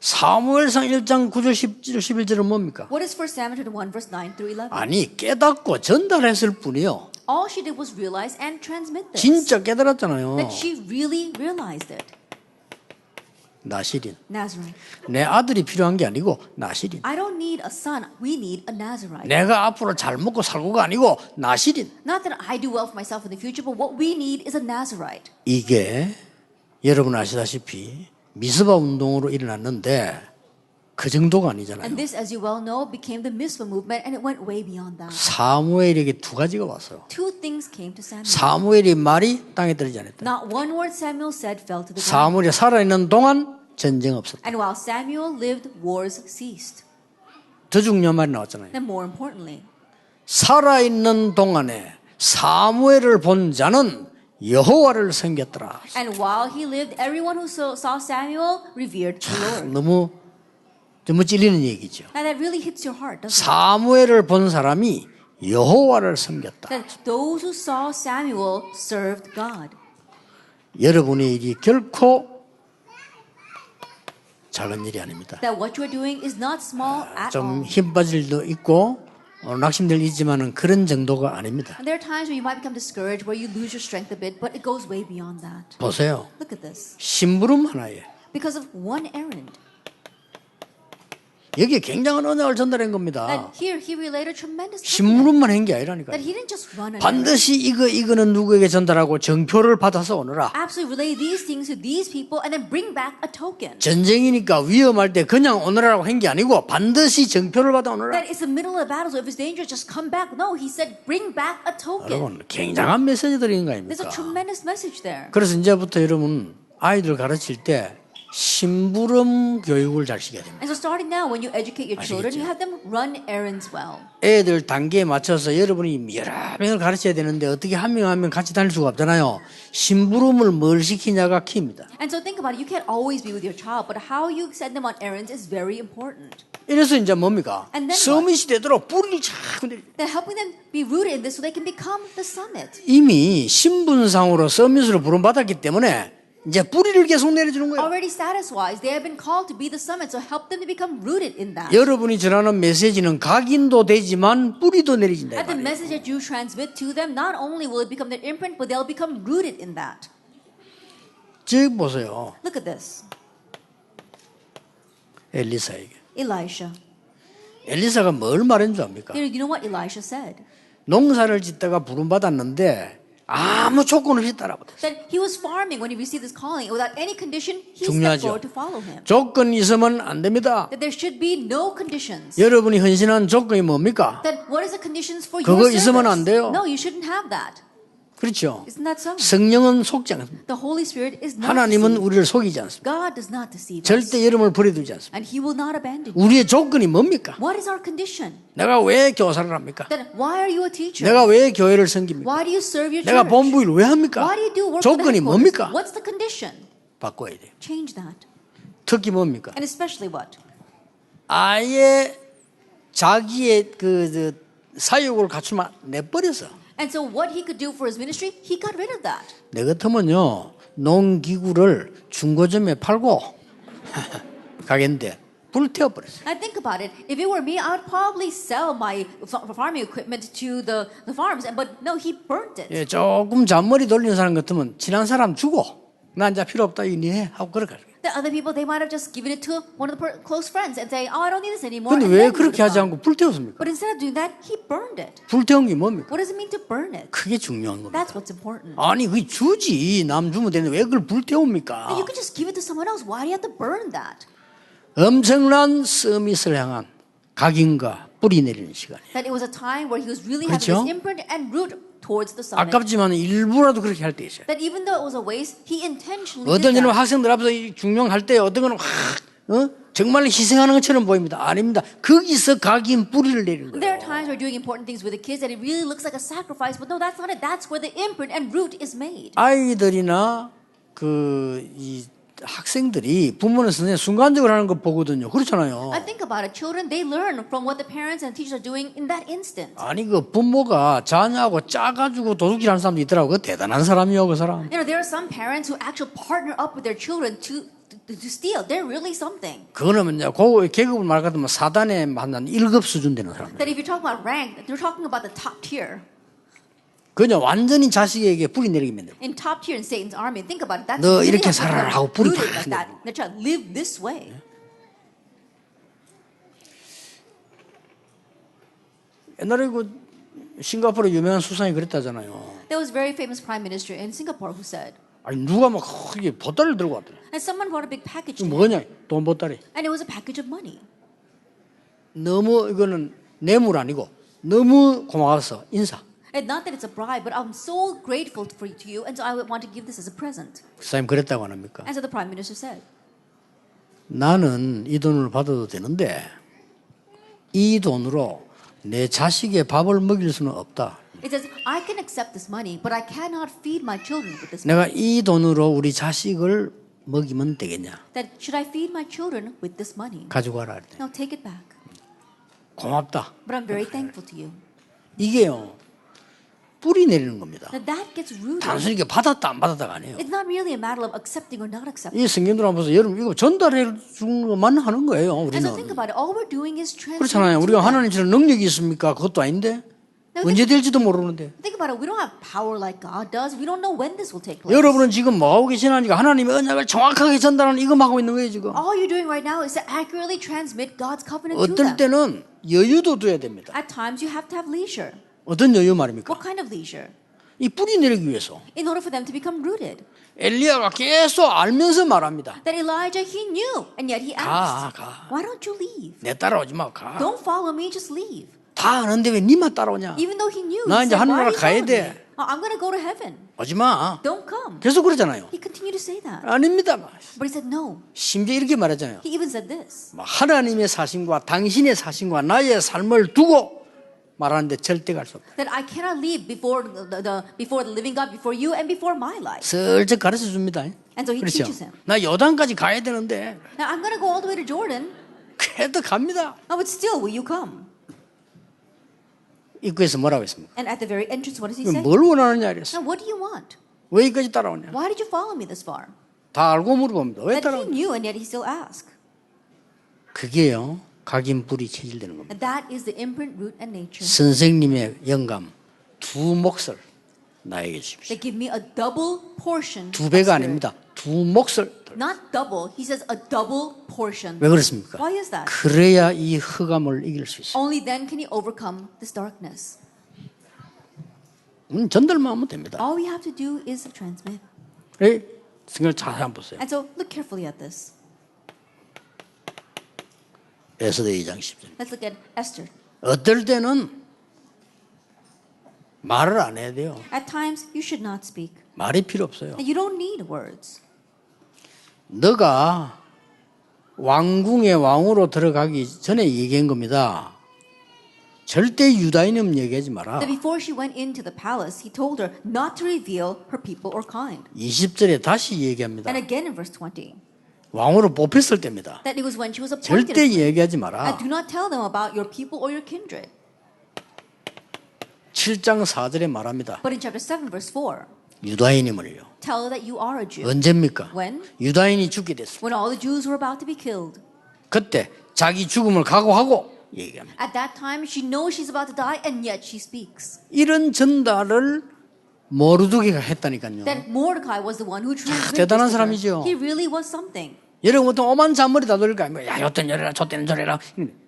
Speaker 1: 사무엘상 1장 9절 10절 11절은 뭡니까?
Speaker 2: What is 1 Samuel 1, verse 9 through 11?
Speaker 1: 아니 깨닫고 전달했을 뿐이요.
Speaker 2: All she did was realize and transmit this.
Speaker 1: 진짜 깨달았잖아요.
Speaker 2: That she really realized it.
Speaker 1: 나시린.
Speaker 2: Nazarite.
Speaker 1: 내 아들이 필요한 게 아니고 나시린.
Speaker 2: I don't need a son. We need a Nazarite.
Speaker 1: 내가 앞으로 잘 먹고 살고가 아니고 나시린.
Speaker 2: Not that I do well for myself in the future, but what we need is a Nazarite.
Speaker 1: 이게 여러분 아시다시피 미스바 운동으로 일어났는데 그 정도가 아니잖아요.
Speaker 2: And this, as you well know, became the Mitzvah movement, and it went way beyond that.
Speaker 1: 사무엘에게 두 가지가 왔어요.
Speaker 2: Two things came to Samuel.
Speaker 1: 사무엘이 말이 땅에 떨어지지 않았다.
Speaker 2: Not one word Samuel said fell to the ground.
Speaker 1: 사무엘이 살아있는 동안 전쟁 없었다.
Speaker 2: And while Samuel lived, wars ceased.
Speaker 1: 더 중요한 말이 나왔잖아요.
Speaker 2: And more importantly,
Speaker 1: 살아있는 동안에 사무엘을 본 자는 여호와를 섬겼더라.
Speaker 2: and while he lived, everyone who saw Samuel revered the Lord.
Speaker 1: 너무 찔리는 얘기죠.
Speaker 2: Now that really hits your heart, doesn't it?
Speaker 1: 사무엘을 본 사람이 여호와를 섬겼다.
Speaker 2: That those who saw Samuel served God.
Speaker 1: 여러분의 일이 결코 작은 일이 아닙니다.
Speaker 2: That what you are doing is not small at
Speaker 1: 좀
Speaker 2: all.
Speaker 1: 힘 빠질 일도 있고 낙심될 일이 있지만은 그런 정도가 아닙니다.
Speaker 2: And there are times where you might become discouraged, where you lose your strength a bit, but it goes way beyond that.
Speaker 1: 보세요.
Speaker 2: Look at this.
Speaker 1: 심부름 하나에
Speaker 2: Because of one errand.
Speaker 1: 여기에 굉장한 언약을 전달한 겁니다.
Speaker 2: That here he relayed a tremendous covenant.
Speaker 1: 심부름만 한 게 아니라니까요.
Speaker 2: That he didn't just run an errand.
Speaker 1: 반드시 이거는 누구에게 전달하고 정표를 받아서 오너라.
Speaker 2: Absolutely relay these things to these people and then bring back a token.
Speaker 1: 전쟁이니까 위험할 때 그냥 오너라고 한 게 아니고 반드시 정표를 받아 오너라.
Speaker 2: That it's the middle of the battle, so if it's dangerous, just come back. No, he said, bring back a token.
Speaker 1: 여러분 굉장한 메시지 드리는 거
Speaker 2: There's
Speaker 1: 아닙니까?
Speaker 2: a tremendous message there.
Speaker 1: 그래서 이제부터 여러분 아이들 가르칠 때 심부름 교육을 잘 시켜야 됩니다.
Speaker 2: And so starting now, when you educate your children,
Speaker 1: 아시겠죠?
Speaker 2: you have them run errands well.
Speaker 1: 애들 단계에 맞춰서 여러분이 여러 명을 가르쳐야 되는데 어떻게 한 명 한 명 같이 다닐 수가 없잖아요. 심부름을 뭘 시키냐가 키입니다.
Speaker 2: And so think about it. You can't always be with your child, but how you send them on errands is very important.
Speaker 1: 이래서 이제 뭡니까?
Speaker 2: And then
Speaker 1: 서밋이 되도록 뿌리를 자꾸 내리.
Speaker 2: They're helping them be rooted in this so they can become the summit.
Speaker 1: 이미 신분상으로 서밋으로 부름받았기 때문에 이제 뿌리를 계속 내려주는 거예요.
Speaker 2: already satisfied. They have been called to be the summit, so help them to become rooted in that.
Speaker 1: 여러분이 전하는 메시지는 각인도 되지만 뿌리도 내려진다. 이
Speaker 2: And the
Speaker 1: 말이에요.
Speaker 2: message that you transmit to them, not only will it become their imprint, but they'll become rooted in that.
Speaker 1: 즉 보세요.
Speaker 2: Look at this.
Speaker 1: 엘리사에게.
Speaker 2: Elisha.
Speaker 1: 엘리사가 뭘 말한 줄 압니까?
Speaker 2: You know what Elisha said?
Speaker 1: 농사를 짓다가 부름받았는데 아무 조건 없이 따라붙었어요.
Speaker 2: That he was farming when he received this calling. Without any condition, he stepped
Speaker 1: 중요하죠.
Speaker 2: forward to follow him.
Speaker 1: 조건이 있으면 안 됩니다.
Speaker 2: That there should be no conditions.
Speaker 1: 여러분이 헌신한 조건이 뭡니까?
Speaker 2: That what is the conditions for
Speaker 1: 그거
Speaker 2: your
Speaker 1: 있으면 안
Speaker 2: service?
Speaker 1: 돼요.
Speaker 2: No, you shouldn't have that.
Speaker 1: 그렇죠.
Speaker 2: Isn't that so?
Speaker 1: 성령은 속지 않습니다.
Speaker 2: The Holy Spirit is not
Speaker 1: 하나님은
Speaker 2: deceived.
Speaker 1: 우리를 속이지 않습니다.
Speaker 2: God does not deceive us.
Speaker 1: 절대 여러분을 버려두지 않습니다.
Speaker 2: And He will not abandon you.
Speaker 1: 우리의 조건이 뭡니까?
Speaker 2: What is our condition?
Speaker 1: 내가 왜 교사를 합니까?
Speaker 2: Then why are you a teacher?
Speaker 1: 내가 왜 교회를 섬깁니까?
Speaker 2: Why do you serve your
Speaker 1: 내가
Speaker 2: church?
Speaker 1: 본부일 왜 합니까?
Speaker 2: Why do you do work for the
Speaker 1: 조건이
Speaker 2: headquarters?
Speaker 1: 뭡니까?
Speaker 2: What's the condition?
Speaker 1: 바꿔야 돼요.
Speaker 2: Change that.
Speaker 1: 특히 뭡니까?
Speaker 2: And especially what?
Speaker 1: 아예 자기의 사역을 갖추면 내버려서.
Speaker 2: And so what he could do for his ministry, he got rid of that.
Speaker 1: 내 같으면요 농기구를 중고점에 팔고 가겠는데 불태워버렸어요.
Speaker 2: I think about it. If it were me, I would probably sell my farming equipment to the farms. But no, he burnt it.
Speaker 1: 예, 조금 잔머리 돌리는 사람 같으면 친한 사람 주고 나 이제 필요 없다 이니 해 하고 그러가지고.
Speaker 2: The other people, they might have just given it to one of the close friends and say, "Oh, I don't need this anymore."
Speaker 1: 근데
Speaker 2: and
Speaker 1: 왜
Speaker 2: then
Speaker 1: 그렇게
Speaker 2: moved
Speaker 1: 하지
Speaker 2: on.
Speaker 1: 않고 불태웠습니까?
Speaker 2: But instead of doing that, he burned it.
Speaker 1: 불태운 게 뭡니까?
Speaker 2: What does it mean to burn it?
Speaker 1: 그게 중요한 겁니다.
Speaker 2: That's what's important.
Speaker 1: 아니 그 주지 남 주면 되는데 왜 그걸 불태웁니까?
Speaker 2: And you could just give it to someone else. Why do you have to burn that?
Speaker 1: 엄청난 서밋을 향한 각인과 뿌리 내리는 시간이에요.
Speaker 2: That it was a time where he was really having
Speaker 1: 그렇죠?
Speaker 2: his imprint and root towards the summit.
Speaker 1: 아깝지만 일부라도 그렇게 할 때 있어요.
Speaker 2: That even though it was a waste, he intentionally
Speaker 1: 어떤
Speaker 2: did
Speaker 1: 일은
Speaker 2: that.
Speaker 1: 학생들 앞에서 중용할 때 어떤 거는 정말 희생하는 것처럼 보입니다. 아닙니다. 거기서 각인 뿌리를 내리는
Speaker 2: There are
Speaker 1: 거예요.
Speaker 2: times we're doing important things with the kids that it really looks like a sacrifice, but no, that's not it. That's where the imprint and root is made.
Speaker 1: 아이들이나 이 학생들이 부모는 선생님 순간적으로 하는 거 보거든요. 그렇잖아요.
Speaker 2: I think about it. Children, they learn from what the parents and teachers are doing in that instant.
Speaker 1: 아니 그 부모가 자녀하고 짜가지고 도둑질하는 사람도 있더라고. 그 대단한 사람이요, 그 사람.
Speaker 2: You know, there are some parents who actually partner up with their children to steal. They're really something.
Speaker 1: 그거는 이제 그 계급을 말 같으면 사단에 만난 1급 수준 되는 사람.
Speaker 2: That if you're talking about rank, they're talking about the top tier.
Speaker 1: 그냥 완전히 자식에게 뿌리 내리기만 돼요.
Speaker 2: In top tier in Satan's army, think about it. That's
Speaker 1: 너
Speaker 2: really
Speaker 1: 이렇게
Speaker 2: how
Speaker 1: 살아라
Speaker 2: people
Speaker 1: 하고
Speaker 2: are
Speaker 1: 뿌리
Speaker 2: rooted
Speaker 1: 팍
Speaker 2: like that. They're trying to live this way.
Speaker 1: 옛날에 그 싱가포르 유명한 수상이 그랬다잖아요.
Speaker 2: There was a very famous prime minister in Singapore who said,
Speaker 1: 아니 누가 막 크게 보따리를 들고 왔더래.
Speaker 2: and someone brought a big package
Speaker 1: 이거
Speaker 2: to him,
Speaker 1: 뭐냐? 돈 보따리.
Speaker 2: and it was a package of money.
Speaker 1: 너무 이거는 뇌물 아니고 너무 고마워서 인사.
Speaker 2: And not that it's a bribe, but I'm so grateful to you, and so I would want to give this as a present.
Speaker 1: 그 사람이 그랬다고 안 합니까?
Speaker 2: And so the prime minister said,
Speaker 1: 나는 이 돈을 받아도 되는데 이 돈으로 내 자식의 밥을 먹일 수는 없다.
Speaker 2: it says, I can accept this money, but I cannot feed my children with this
Speaker 1: 내가
Speaker 2: money.
Speaker 1: 이 돈으로 우리 자식을 먹이면 되겠냐?
Speaker 2: That should I feed my children with this money?
Speaker 1: 가져가라. 그랬더니
Speaker 2: Now take it back.
Speaker 1: 고맙다.
Speaker 2: But I'm very thankful to you.
Speaker 1: 이게요. 뿌리 내리는 겁니다.
Speaker 2: That that gets rooted.
Speaker 1: 단순히 이게 받았다 안 받았다가 아니에요.
Speaker 2: It's not really a matter of accepting or not accepting.
Speaker 1: 이 성경들 한번 보세요. 여러분 이거 전달해 주는 것만 하는 거예요.
Speaker 2: And so think
Speaker 1: 우리는.
Speaker 2: about it. All we're doing is
Speaker 1: 그렇잖아요.
Speaker 2: transmitting.
Speaker 1: 우리가 하나님처럼 능력이 있습니까? 그것도 아닌데. 언제 될지도 모르는데.
Speaker 2: Think about it. We don't have power like God does. We don't know when this will take place.
Speaker 1: 여러분은 지금 뭐 하고 계시나니까 하나님의 언약을 정확하게 전달하는 이것만 하고 있는 거예요 지금.
Speaker 2: All you're doing right now is to accurately transmit God's covenant to
Speaker 1: 어떨
Speaker 2: them.
Speaker 1: 때는 여유도 둬야 됩니다.
Speaker 2: At times you have to have leisure.
Speaker 1: 어떤 여유 말입니까?
Speaker 2: What kind of leisure?
Speaker 1: 이 뿌리 내리기 위해서.
Speaker 2: In order for them to become rooted.
Speaker 1: 엘리야가 계속 알면서 말합니다.
Speaker 2: That Elijah, he knew, and yet he asked,
Speaker 1: 가.
Speaker 2: why don't you leave?
Speaker 1: 내 따라오지 마. 가.
Speaker 2: Don't follow me, just leave.
Speaker 1: 다 아는데 왜 니만 따라오냐?
Speaker 2: Even though he knew,
Speaker 1: 나
Speaker 2: he
Speaker 1: 이제
Speaker 2: said, why
Speaker 1: 하늘나라
Speaker 2: are you
Speaker 1: 가야
Speaker 2: following
Speaker 1: 돼.
Speaker 2: me? I'm going to go to heaven.
Speaker 1: 오지 마.
Speaker 2: Don't come.
Speaker 1: 계속 그러잖아요.
Speaker 2: He continued to say that.
Speaker 1: 아닙니다.
Speaker 2: But he said no.
Speaker 1: 심지어 이렇게 말하잖아요.
Speaker 2: He even said this.
Speaker 1: 하나님의 사심과 당신의 사심과 나의 삶을 두고 말하는데 절대 갈 수 없다.
Speaker 2: That I cannot leave before the living God, before you, and before my life.
Speaker 1: 슬쩍 가르쳐 줍니다.
Speaker 2: And so he
Speaker 1: 그렇죠.
Speaker 2: teaches him.
Speaker 1: 나 요단까지 가야 되는데
Speaker 2: Now I'm going to go all the way to Jordan.
Speaker 1: 그래도 갑니다.
Speaker 2: Oh, but still, will you come?
Speaker 1: 입구에서 뭐라고 했습니까?
Speaker 2: And at the very entrance, what does he say?
Speaker 1: 뭘 원하느냐 이랬어.
Speaker 2: Now, what do you want?
Speaker 1: 왜 여기까지 따라오냐?
Speaker 2: Why did you follow me this far?
Speaker 1: 다 알고 물어봅니다. 왜
Speaker 2: That
Speaker 1: 따라?
Speaker 2: he knew and yet he still asked.
Speaker 1: 그게요. 각인 뿌리 체질되는 겁니다.
Speaker 2: And that is the imprint, root, and nature.
Speaker 1: 선생님의 영감 두 몫을 나에게 주십시오.
Speaker 2: They give me a double portion.
Speaker 1: 두
Speaker 2: of
Speaker 1: 배가
Speaker 2: spirit.
Speaker 1: 아닙니다. 두 몫을.
Speaker 2: Not double. He says a double portion.
Speaker 1: 왜 그렇습니까?
Speaker 2: Why is that?
Speaker 1: 그래야 이 흑암을 이길 수 있어요.
Speaker 2: Only then can he overcome this darkness.
Speaker 1: 전달만 하면 됩니다.
Speaker 2: All we have to do is transmit.
Speaker 1: 네? 생각을 잘 한번 보세요.
Speaker 2: And so look carefully at this.
Speaker 1: 에스더 2장 10절.
Speaker 2: Let's look at Esther.
Speaker 1: 어떨 때는 말을 안 해야 돼요.
Speaker 2: At times, you should not speak.
Speaker 1: 말이 필요 없어요.
Speaker 2: And you don't need words.
Speaker 1: 너가 왕궁의 왕으로 들어가기 전에 얘기한 겁니다. 절대 유다인은 얘기하지 마라.
Speaker 2: That before she went into the palace, he told her not to reveal her people or kind.
Speaker 1: 20절에 다시 얘기합니다.
Speaker 2: And again in verse 20,
Speaker 1: 왕으로 뽑혔을 때입니다.
Speaker 2: that it was when she was appointed.
Speaker 1: 절대 얘기하지
Speaker 2: And
Speaker 1: 마라.
Speaker 2: do not tell them about your people or your kindred.
Speaker 1: 7장 4절에 말합니다.
Speaker 2: But in chapter 7, verse 4,
Speaker 1: 유다인임을요.
Speaker 2: tell that you are a Jew.
Speaker 1: 언제입니까?
Speaker 2: When?
Speaker 1: 유다인이 죽게 됐습니다.
Speaker 2: When all the Jews were about to be killed.
Speaker 1: 그때 자기 죽음을 각오하고 얘기합니다.
Speaker 2: At that time, she knows she's about to die, and yet she speaks.
Speaker 1: 이런 전달을 모르드게가 했다니까요.
Speaker 2: That Mordecai was the one who transmitted
Speaker 1: 대단한
Speaker 2: this to her.
Speaker 1: 사람이죠.
Speaker 2: He really was something.
Speaker 1: 여러분 어떤 오만 잔머리 다 돌릴 거 아닙니까? 야, 요땐 저래라, 저때는 저래라.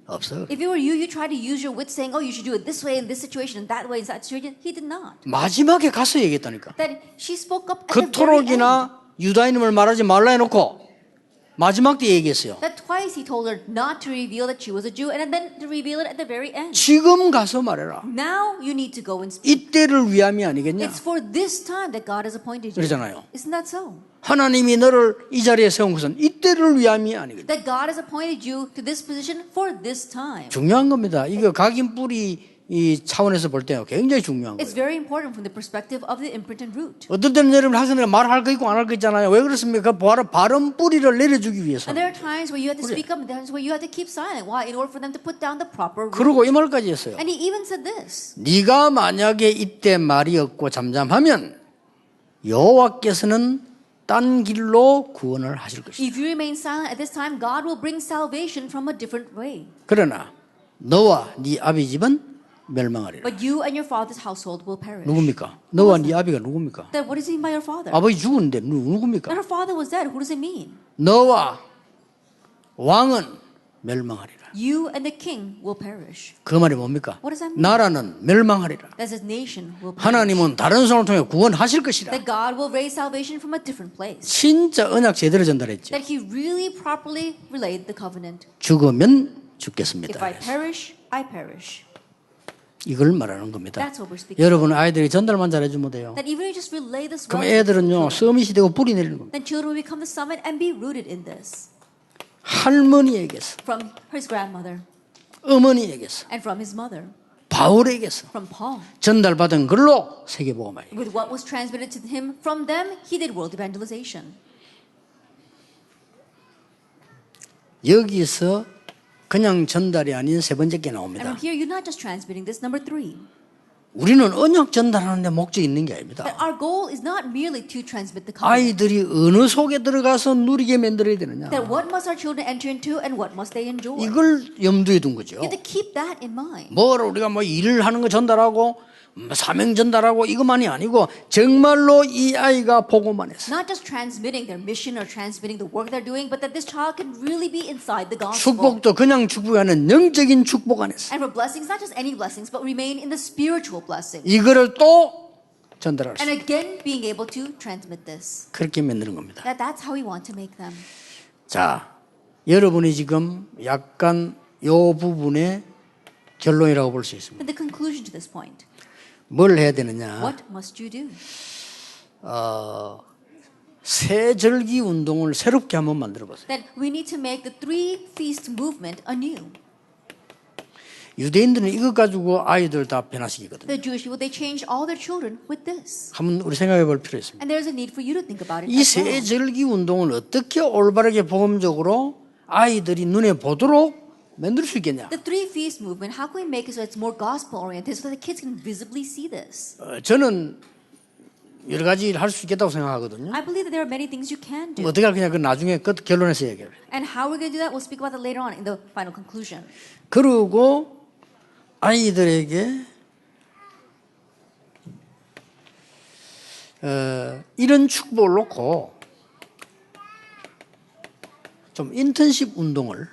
Speaker 1: 없어.
Speaker 2: If it were you, you try to use your wit saying, oh, you should do it this way in this situation and that way in that situation. He did not.
Speaker 1: 마지막에 가서 얘기했다니까.
Speaker 2: That she spoke up at the very end.
Speaker 1: 그토록이나 유다인임을 말하지 말라 해놓고 마지막 때 얘기했어요.
Speaker 2: That twice he told her not to reveal that she was a Jew and then to reveal it at the very end.
Speaker 1: 지금 가서 말해라.
Speaker 2: Now you need to go and speak.
Speaker 1: 이때를 위함이 아니겠냐?
Speaker 2: It's for this time that God has appointed you.
Speaker 1: 그러잖아요.
Speaker 2: Isn't that so?
Speaker 1: 하나님이 너를 이 자리에 세운 것은 이때를 위함이 아니겠냐?
Speaker 2: That God has appointed you to this position for this time.
Speaker 1: 중요한 겁니다. 이거 각인 뿌리 이 차원에서 볼 때요 굉장히 중요한
Speaker 2: It's
Speaker 1: 거예요.
Speaker 2: very important from the perspective of the imprint and root.
Speaker 1: 어떨 때는 여러분 학생들 말할 거 있고 안 할 거 있잖아요. 왜 그렇습니까? 바로 바른 뿌리를 내려주기 위해서.
Speaker 2: And there are times where you have to speak up and times where you have to keep silent. Why? In order for them to put down the proper root.
Speaker 1: 그러고 이 말까지 했어요.
Speaker 2: And he even said this.
Speaker 1: 네가 만약에 이때 말이 없고 잠잠하면 여호와께서는 딴 길로 구원을 하실 것이다.
Speaker 2: If you remain silent at this time, God will bring salvation from a different way.
Speaker 1: 그러나 너와 네 아비 집은 멸망하리라.
Speaker 2: But you and your father's household will perish.
Speaker 1: 누굽니까? 너와 네 아비가 누굽니까?
Speaker 2: Then what does he mean by your father?
Speaker 1: 아버지 죽었는데
Speaker 2: And
Speaker 1: 누굽니까?
Speaker 2: her father was dead. Who does it mean?
Speaker 1: 너와 왕은 멸망하리라.
Speaker 2: You and the king will perish.
Speaker 1: 그 말이 뭡니까?
Speaker 2: What does that mean?
Speaker 1: 나라는 멸망하리라.
Speaker 2: That his nation will perish.
Speaker 1: 하나님은 다른 손을 통해 구원하실 것이라.
Speaker 2: That God will raise salvation from a different place.
Speaker 1: 진짜 언약 제대로 전달했죠.
Speaker 2: That he really properly relayed the covenant.
Speaker 1: 죽으면
Speaker 2: If
Speaker 1: 죽겠습니다.
Speaker 2: I perish, I perish.
Speaker 1: 이걸 말하는 겁니다.
Speaker 2: That's what we're speaking.
Speaker 1: 여러분 아이들이 전달만 잘해주면 돼요.
Speaker 2: That even if you just relay this
Speaker 1: 그럼
Speaker 2: well,
Speaker 1: 애들은요 서밋이 되고 뿌리 내리는 겁니다.
Speaker 2: then children will become the summit and be rooted in this.
Speaker 1: 할머니에게서,
Speaker 2: From his grandmother
Speaker 1: 어머니에게서,
Speaker 2: and from his mother,
Speaker 1: 바울에게서
Speaker 2: from Paul.
Speaker 1: 전달받은 글로 세계복음화예요.
Speaker 2: With what was transmitted to him from them, he did world evangelization.
Speaker 1: 여기서 그냥 전달이 아닌 세 번째 게
Speaker 2: And
Speaker 1: 나옵니다.
Speaker 2: from here, you're not just transmitting this. Number 3,
Speaker 1: 우리는 언약 전달하는 데 목적이 있는 게 아닙니다.
Speaker 2: that our goal is not merely to transmit the covenant.
Speaker 1: 아이들이 어느 속에 들어가서 누리게 만들어야 되느냐.
Speaker 2: That what must our children enter into and what must they enjoy? You
Speaker 1: 이걸 염두에 둔 거죠.
Speaker 2: have to keep that in mind.
Speaker 1: 뭐를 우리가 뭐 일을 하는 거 전달하고 사명 전달하고 이것만이 아니고 정말로 이 아이가 보고만 했어.
Speaker 2: Not just transmitting their mission or transmitting the work they're doing, but that this child can really be inside the gospel.
Speaker 1: 축복도 그냥 축복이 아닌 영적인 축복 안에서
Speaker 2: And for blessings, not just any blessings, but remain in the spiritual blessing.
Speaker 1: 이거를 또 전달할 수
Speaker 2: And
Speaker 1: 있어요.
Speaker 2: again, being able to transmit this.
Speaker 1: 그렇게 만드는 겁니다.
Speaker 2: That's how we want to make them.
Speaker 1: 자, 여러분이 지금 약간 요 부분의 결론이라고 볼 수 있습니다.
Speaker 2: And the conclusion to this point.
Speaker 1: 뭘 해야 되느냐?
Speaker 2: What must you do?
Speaker 1: 새 절기 운동을 새롭게 한번 만들어 보세요.
Speaker 2: That we need to make the 3 feast movement anew.
Speaker 1: 유대인들은 이것 가지고 아이들 다 변화시키거든요.
Speaker 2: The Jewish people, they change all their children with this.
Speaker 1: 한번 우리 생각해 볼 필요 있습니다.
Speaker 2: And there's a need for you to think about it
Speaker 1: 이
Speaker 2: as well.
Speaker 1: 새 절기 운동을 어떻게 올바르게 복음적으로 아이들이 눈에 보도록 만들 수 있겠냐?
Speaker 2: The 3 feast movement, how can we make it so it's more gospel oriented so that the kids can visibly see this?
Speaker 1: 저는 여러 가지 일 할 수 있겠다고 생각하거든요.
Speaker 2: I believe that there are many things you can do.
Speaker 1: 어떻게 할 거냐 그 나중에 그 결론에서 얘기해요.
Speaker 2: And how we're going to do that, we'll speak about that later on in the final conclusion.
Speaker 1: 그리고 아이들에게 이런 축복을 놓고 좀 인턴십 운동을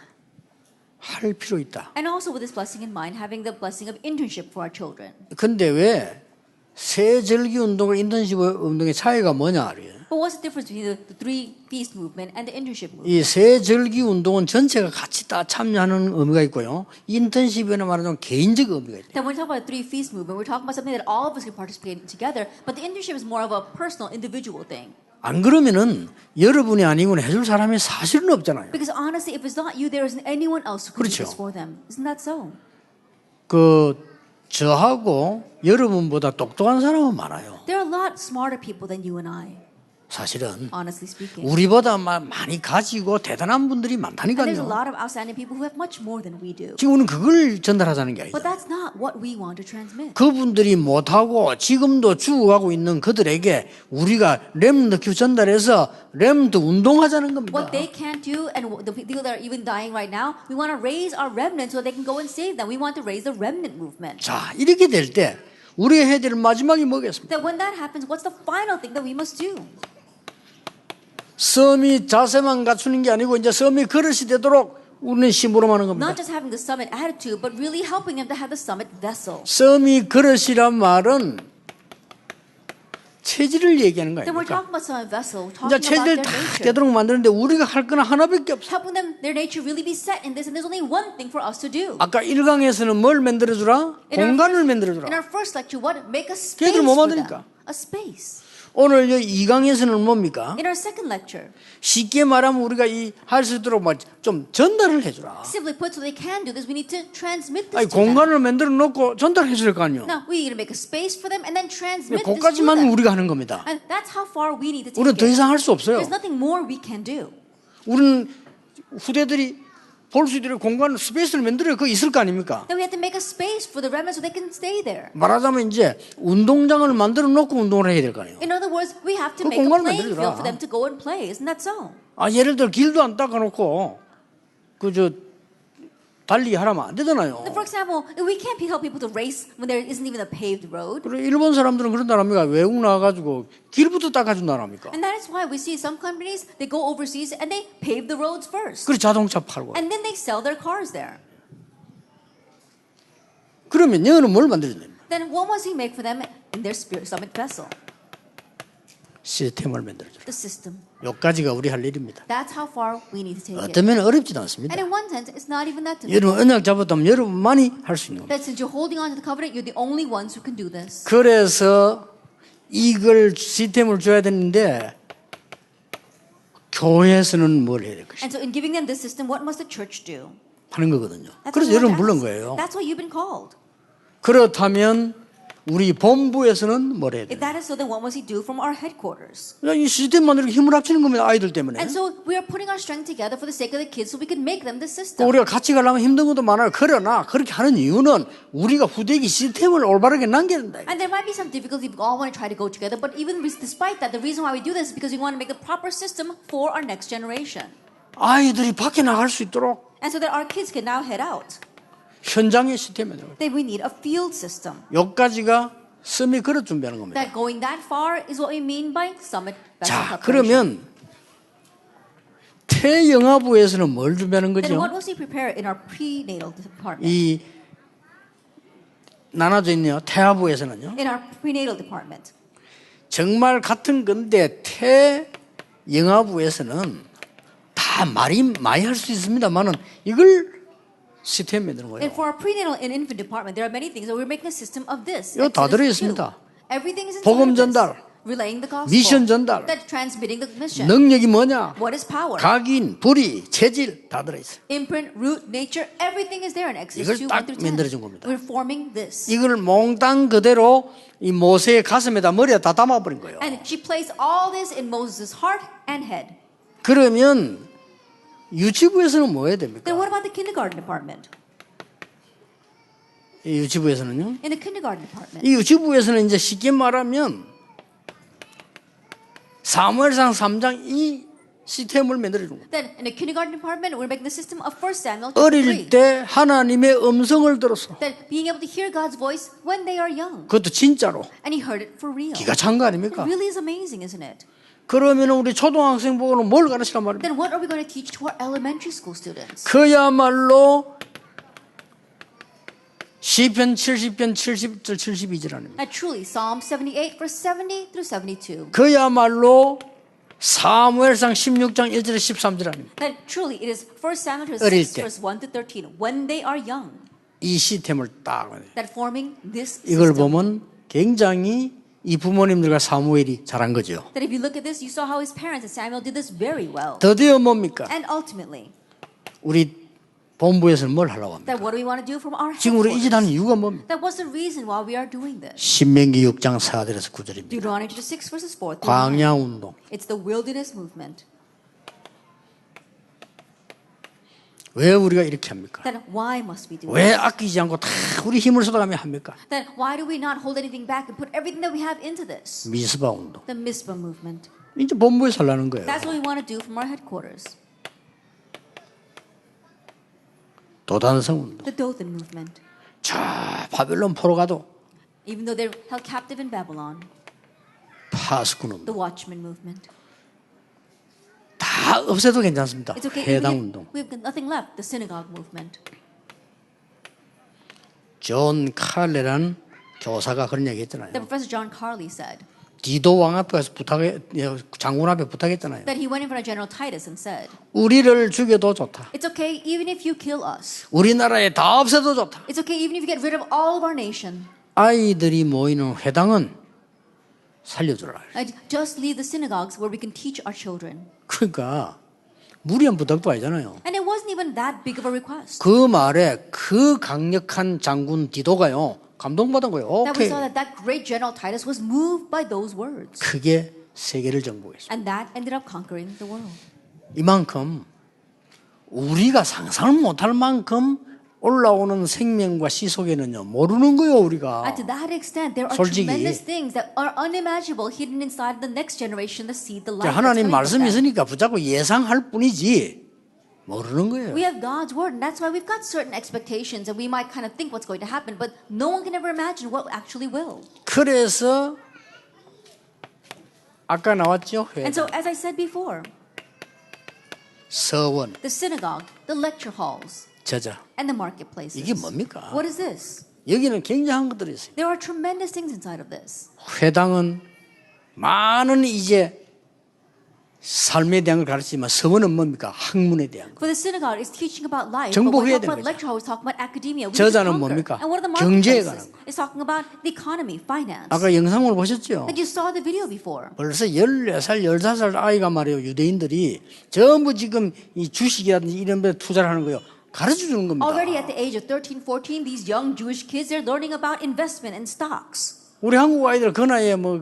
Speaker 1: 할 필요 있다.
Speaker 2: And also with this blessing in mind, having the blessing of internship for our children.
Speaker 1: 근데 왜 세절기 운동과 인턴십 운동의 차이가 뭐냐?
Speaker 2: But what's the difference between the three feast movement and the internship movement?
Speaker 1: 이 세절기 운동은 전체가 같이 다 참여하는 의미가 있고요. 인턴십에는 말하자면 개인적 의미가 있다.
Speaker 2: Then when we talk about the three feast movement, we're talking about something that all of us can participate in together. But the internship is more of a personal, individual thing.
Speaker 1: 안 그러면은 여러분이 아니고는 해줄 사람이 사실은 없잖아요.
Speaker 2: Because honestly, if it's not you, there isn't anyone else who can do
Speaker 1: 그렇죠.
Speaker 2: this for them. Isn't that so?
Speaker 1: 저하고 여러분보다 똑똑한 사람은 많아요.
Speaker 2: There are a lot smarter people than you and I,
Speaker 1: 사실은
Speaker 2: honestly speaking.
Speaker 1: 우리보다 많이 가지고 대단한 분들이
Speaker 2: And there's a
Speaker 1: 많다니까요.
Speaker 2: lot of outstanding people who have much more than we do.
Speaker 1: 지금 우리는 그걸 전달하자는 게
Speaker 2: But
Speaker 1: 아니죠.
Speaker 2: that's not what we want to transmit.
Speaker 1: 그분들이 못하고 지금도 죽어가고 있는 그들에게 우리가 렘넌트 큐 전달해서 렘넌트 운동하자는 겁니다.
Speaker 2: What they can't do and the people that are even dying right now, we want to raise our remnant so they can go and save them. We want to raise the remnant movement.
Speaker 1: 자, 이렇게 될 때 우리가 해야 될 마지막이 뭐겠습니까?
Speaker 2: That when that happens, what's the final thing that we must do?
Speaker 1: 섬이 자세만 갖추는 게 아니고 이제 섬이 그릇이 되도록 우리는 심부름하는 겁니다.
Speaker 2: Not just having the summit attitude, but really helping them to have the summit vessel.
Speaker 1: 섬이 그릇이란 말은 체질을 얘기하는 거
Speaker 2: Then we're
Speaker 1: 아닙니까?
Speaker 2: talking about summit vessel,
Speaker 1: 이제
Speaker 2: talking about
Speaker 1: 체질
Speaker 2: their
Speaker 1: 다
Speaker 2: nature.
Speaker 1: 되도록 만드는데 우리가 할 거는 하나밖에 없어.
Speaker 2: Helping them, their nature really be set in this, and there's only one thing for us to do.
Speaker 1: 아까 1강에서는 뭘 만들어주라? 공간을
Speaker 2: In
Speaker 1: 만들어주라.
Speaker 2: our first lecture, what? Make a space
Speaker 1: 걔들 뭐
Speaker 2: for
Speaker 1: 만드니까?
Speaker 2: them. A space.
Speaker 1: 오늘 2강에서는 뭡니까?
Speaker 2: In our second lecture,
Speaker 1: 쉽게 말하면 우리가 할 수 있도록 좀 전달을 해주라.
Speaker 2: simply put, so they can do this, we need to transmit this
Speaker 1: 아니,
Speaker 2: to them.
Speaker 1: 공간을 만들어 놓고 전달해 줄 거 아니에요.
Speaker 2: Now, we need to make a space for them and then transmit this to
Speaker 1: 그것까지만
Speaker 2: them.
Speaker 1: 우리가 하는 겁니다.
Speaker 2: And that's how far we need to take
Speaker 1: 우리는 더
Speaker 2: it.
Speaker 1: 이상 할 수 없어요.
Speaker 2: There's nothing more we can do.
Speaker 1: 우리는 후대들이 볼 수 있도록 공간, 스페이스를 만들어 그 있을 거 아닙니까?
Speaker 2: Then we have to make a space for the remnant so they can stay there.
Speaker 1: 말하자면 이제 운동장을 만들어 놓고 운동을 해야 될 거 아니에요.
Speaker 2: In other words, we have
Speaker 1: 그
Speaker 2: to make a
Speaker 1: 공간을
Speaker 2: playing
Speaker 1: 만들어라.
Speaker 2: field for them to go and play. Isn't that so?
Speaker 1: 아, 예를 들어 길도 안 닦아놓고 달리기 하라면 안 되잖아요.
Speaker 2: For example, we can't tell people to race when there isn't even a paved road.
Speaker 1: 그리고 일본 사람들은 그런다 합니까? 외국 나와가지고 길부터 닦아준다 합니까?
Speaker 2: And that is why we see some companies, they go overseas and they pave the roads first.
Speaker 1: 그리고 자동차 팔고.
Speaker 2: And then they sell their cars there.
Speaker 1: 그러면 여는 뭘 만들어야 됩니까?
Speaker 2: Then what must he make for them in their spirit summit vessel?
Speaker 1: 시스템을 만들어줘라.
Speaker 2: The system.
Speaker 1: 여기까지가 우리 할 일입니다.
Speaker 2: That's how far we need to take it.
Speaker 1: 어떤 면은 어렵지도 않습니다.
Speaker 2: And in one sense, it's not even that difficult.
Speaker 1: 여러분 언약 잡았다면 여러분만이 할 수 있는 겁니다.
Speaker 2: That since you're holding on to the covenant, you're the only ones who can do this.
Speaker 1: 그래서 이걸 시스템을 줘야 되는데 교회에서는 뭘 해야 될 것이냐
Speaker 2: And so in giving them this system, what must the church do?
Speaker 1: 하는 거거든요.
Speaker 2: That's
Speaker 1: 그래서
Speaker 2: what we
Speaker 1: 여러분
Speaker 2: want to
Speaker 1: 불른
Speaker 2: ask.
Speaker 1: 거예요.
Speaker 2: That's why you've been called.
Speaker 1: 그렇다면 우리 본부에서는 뭘 해야
Speaker 2: If
Speaker 1: 돼요?
Speaker 2: that is so, then what must he do from our headquarters?
Speaker 1: 이 시스템 만들고 힘을 합치는 겁니다. 아이들 때문에.
Speaker 2: And so we are putting our strength together for the sake of the kids so we can make them the system.
Speaker 1: 우리가 같이 가려면 힘든 것도 많아요. 그러나 그렇게 하는 이유는 우리가 후대기 시스템을 올바르게 남겨야 된다.
Speaker 2: And there might be some difficulty. We all want to try to go together. But even despite that, the reason why we do this is because we want to make the proper system for our next generation.
Speaker 1: 아이들이 밖에 나갈 수 있도록
Speaker 2: And so that our kids can now head out.
Speaker 1: 현장의 시스템에 들어가요.
Speaker 2: Then we need a field system.
Speaker 1: 여기까지가 섬이 그릇 준비하는 겁니다.
Speaker 2: That going that far is what we mean by summit vessel
Speaker 1: 자,
Speaker 2: preparation.
Speaker 1: 그러면 태영아부에서는 뭘 준비하는
Speaker 2: Then
Speaker 1: 거죠?
Speaker 2: what must we prepare in our prenatal department?
Speaker 1: 이 나눠져 있네요. 태아부에서는요.
Speaker 2: In our prenatal department.
Speaker 1: 정말 같은 건데 태영아부에서는 다 많이 할 수 있습니다만은 이걸 시스템에 만드는 거예요.
Speaker 2: And for our prenatal and infant department, there are many things. So we're making a system of this.
Speaker 1: 이거 다
Speaker 2: Exodus
Speaker 1: 들어있습니다.
Speaker 2: 2. Everything is
Speaker 1: 복음
Speaker 2: inside of
Speaker 1: 전달,
Speaker 2: this. Relaying the gospel.
Speaker 1: 미션 전달,
Speaker 2: That's transmitting the mission.
Speaker 1: 능력이 뭐냐?
Speaker 2: What is power?
Speaker 1: 각인, 불이, 체질 다 들어있어요.
Speaker 2: Imprint, root, nature, everything is there in Exodus
Speaker 1: 이걸
Speaker 2: 2,
Speaker 1: 딱
Speaker 2: 1 through 10.
Speaker 1: 만들어준 겁니다.
Speaker 2: We're forming this.
Speaker 1: 이걸 몽땅 그대로 이 모세의 가슴에다 머리에 다 담아버린 거예요.
Speaker 2: And she placed all this in Moses' heart and head.
Speaker 1: 그러면 유치부에서는 뭐 해야 됩니까?
Speaker 2: Then what about the kindergarten department?
Speaker 1: 이 유치부에서는요.
Speaker 2: In the kindergarten department.
Speaker 1: 이 유치부에서는 이제 쉽게 말하면 사무엘상 3장 이 시스템을 만들어 준 거예요.
Speaker 2: Then in the kindergarten department, we're making the system of 1 Samuel chapter
Speaker 1: 어릴
Speaker 2: 3.
Speaker 1: 때 하나님의 음성을 들었어.
Speaker 2: That being able to hear God's voice when they are young.
Speaker 1: 그것도 진짜로.
Speaker 2: And he heard it for real.
Speaker 1: 기가 찬 거
Speaker 2: It
Speaker 1: 아닙니까?
Speaker 2: really is amazing, isn't it?
Speaker 1: 그러면 우리 초등학생 보고는 뭘 가르치란 말입니까?
Speaker 2: Then what are we going to teach to our elementary school students?
Speaker 1: 그야말로 시편 70편 70절 72절 아닙니까?
Speaker 2: And truly, Psalm 78, verse 70 through 72.
Speaker 1: 그야말로 사무엘상 16장 1절에 13절 아닙니까?
Speaker 2: That truly, it is 1 Samuel
Speaker 1: 어릴
Speaker 2: 6,
Speaker 1: 때.
Speaker 2: verse 1 to 13. When they are young,
Speaker 1: 이 시스템을 딱
Speaker 2: that forming this
Speaker 1: 이걸
Speaker 2: system.
Speaker 1: 보면 굉장히 이 부모님들과 사무엘이 잘한 거죠.
Speaker 2: That if you look at this, you saw how his parents and Samuel did this very well.
Speaker 1: 드디어 뭡니까?
Speaker 2: And ultimately,
Speaker 1: 우리 본부에서는 뭘 하려고 합니까?
Speaker 2: that what do we want to do from our
Speaker 1: 지금 우리 이 짓 하는
Speaker 2: headquarters?
Speaker 1: 이유가 뭡니까?
Speaker 2: That what's the reason why we are doing this?
Speaker 1: 신명기 6장 4절에서 9절입니다.
Speaker 2: Deuteronomy chapter 6, verses 4 through 9.
Speaker 1: 광야 운동.
Speaker 2: It's the wilderness movement.
Speaker 1: 왜 우리가 이렇게 합니까?
Speaker 2: Then why must we do
Speaker 1: 왜
Speaker 2: this?
Speaker 1: 아끼지 않고 다 우리 힘을 쏟아가며 합니까?
Speaker 2: Then why do we not hold anything back and put everything that we have into this?
Speaker 1: 미스바 운동.
Speaker 2: The Mizpah movement.
Speaker 1: 이제 본부에서 하려는 거예요.
Speaker 2: That's what we want to do from our headquarters.
Speaker 1: 도단성 운동.
Speaker 2: The Dothan movement.
Speaker 1: 저 바벨론 포로 가도
Speaker 2: Even though they're held captive in Babylon.
Speaker 1: 파수꾼 운동.
Speaker 2: The Watchman movement.
Speaker 1: 다 없애도 괜찮습니다.
Speaker 2: It's okay.
Speaker 1: 해당 운동.
Speaker 2: We've got nothing left. The synagogue movement.
Speaker 1: 존 칼레라는 교사가 그런 얘기 했잖아요.
Speaker 2: That Professor John Carley said
Speaker 1: 디도 왕 앞에 가서 장군 앞에 부탁했잖아요.
Speaker 2: that he went in front of General Titus and said,
Speaker 1: 우리를 죽여도 좋다.
Speaker 2: it's okay even if you kill us.
Speaker 1: 우리나라에 다 없애도 좋다.
Speaker 2: It's okay even if you get rid of all of our nation.
Speaker 1: 아이들이 모이는 회당은 살려주라.
Speaker 2: And just leave the synagogues where we can teach our children.
Speaker 1: 그러니까 무리한 부탁도 아니잖아요.
Speaker 2: And it wasn't even that big of a request.
Speaker 1: 그 말에 그 강력한 장군 디도가요 감동받은 거예요.
Speaker 2: That we
Speaker 1: 오케이.
Speaker 2: saw that great General Titus was moved by those words.
Speaker 1: 그게 세계를 정복했어요.
Speaker 2: And that ended up conquering the world.
Speaker 1: 이만큼 우리가 상상을 못할 만큼 올라오는 생명과 씨 속에는요 모르는 거예요 우리가.
Speaker 2: And to that extent, there are
Speaker 1: 솔직히.
Speaker 2: tremendous things that are unimaginable hidden inside the next generation, the seed, the life. that's
Speaker 1: 하나님
Speaker 2: coming from
Speaker 1: 말씀이
Speaker 2: them.
Speaker 1: 있으니까 붙잡고 예상할 뿐이지 모르는 거예요.
Speaker 2: We have God's word, and that's why we've got certain expectations, and we might kind of think what's going to happen, but no one can ever imagine what actually will.
Speaker 1: 그래서 아까 나왔죠
Speaker 2: And so, as I said before,
Speaker 1: 서원,
Speaker 2: the synagogue, the lecture halls,
Speaker 1: 저자
Speaker 2: and the marketplaces.
Speaker 1: 이게 뭡니까?
Speaker 2: What is this?
Speaker 1: 여기는 굉장한 것들이 있어요.
Speaker 2: There are tremendous things inside of this.
Speaker 1: 회당은 많은 이제 삶에 대한 걸 가르치지만 서원은 뭡니까? 학문에 대한 거.
Speaker 2: For the synagogue, it's teaching about life. But
Speaker 1: 정복해야
Speaker 2: when we talk about
Speaker 1: 되는
Speaker 2: lecture hall, we talk about academia. We
Speaker 1: 저자는
Speaker 2: need to
Speaker 1: 뭡니까?
Speaker 2: conquer. And what are the
Speaker 1: 경제에
Speaker 2: marketplaces?
Speaker 1: 관한 거.
Speaker 2: It's talking about the economy, finance.
Speaker 1: 아까 영상을 보셨죠?
Speaker 2: And you saw the video before.
Speaker 1: 벌써 14살, 15살 아이가 말이에요. 유대인들이 전부 지금 이 주식이라든지 이런 데 투자를 하는 거예요. 가르쳐 주는 겁니다.
Speaker 2: Already at the age of 13, 14, these young Jewish kids, they're learning about investment and stocks.
Speaker 1: 우리 한국 아이들 그 나이에 뭐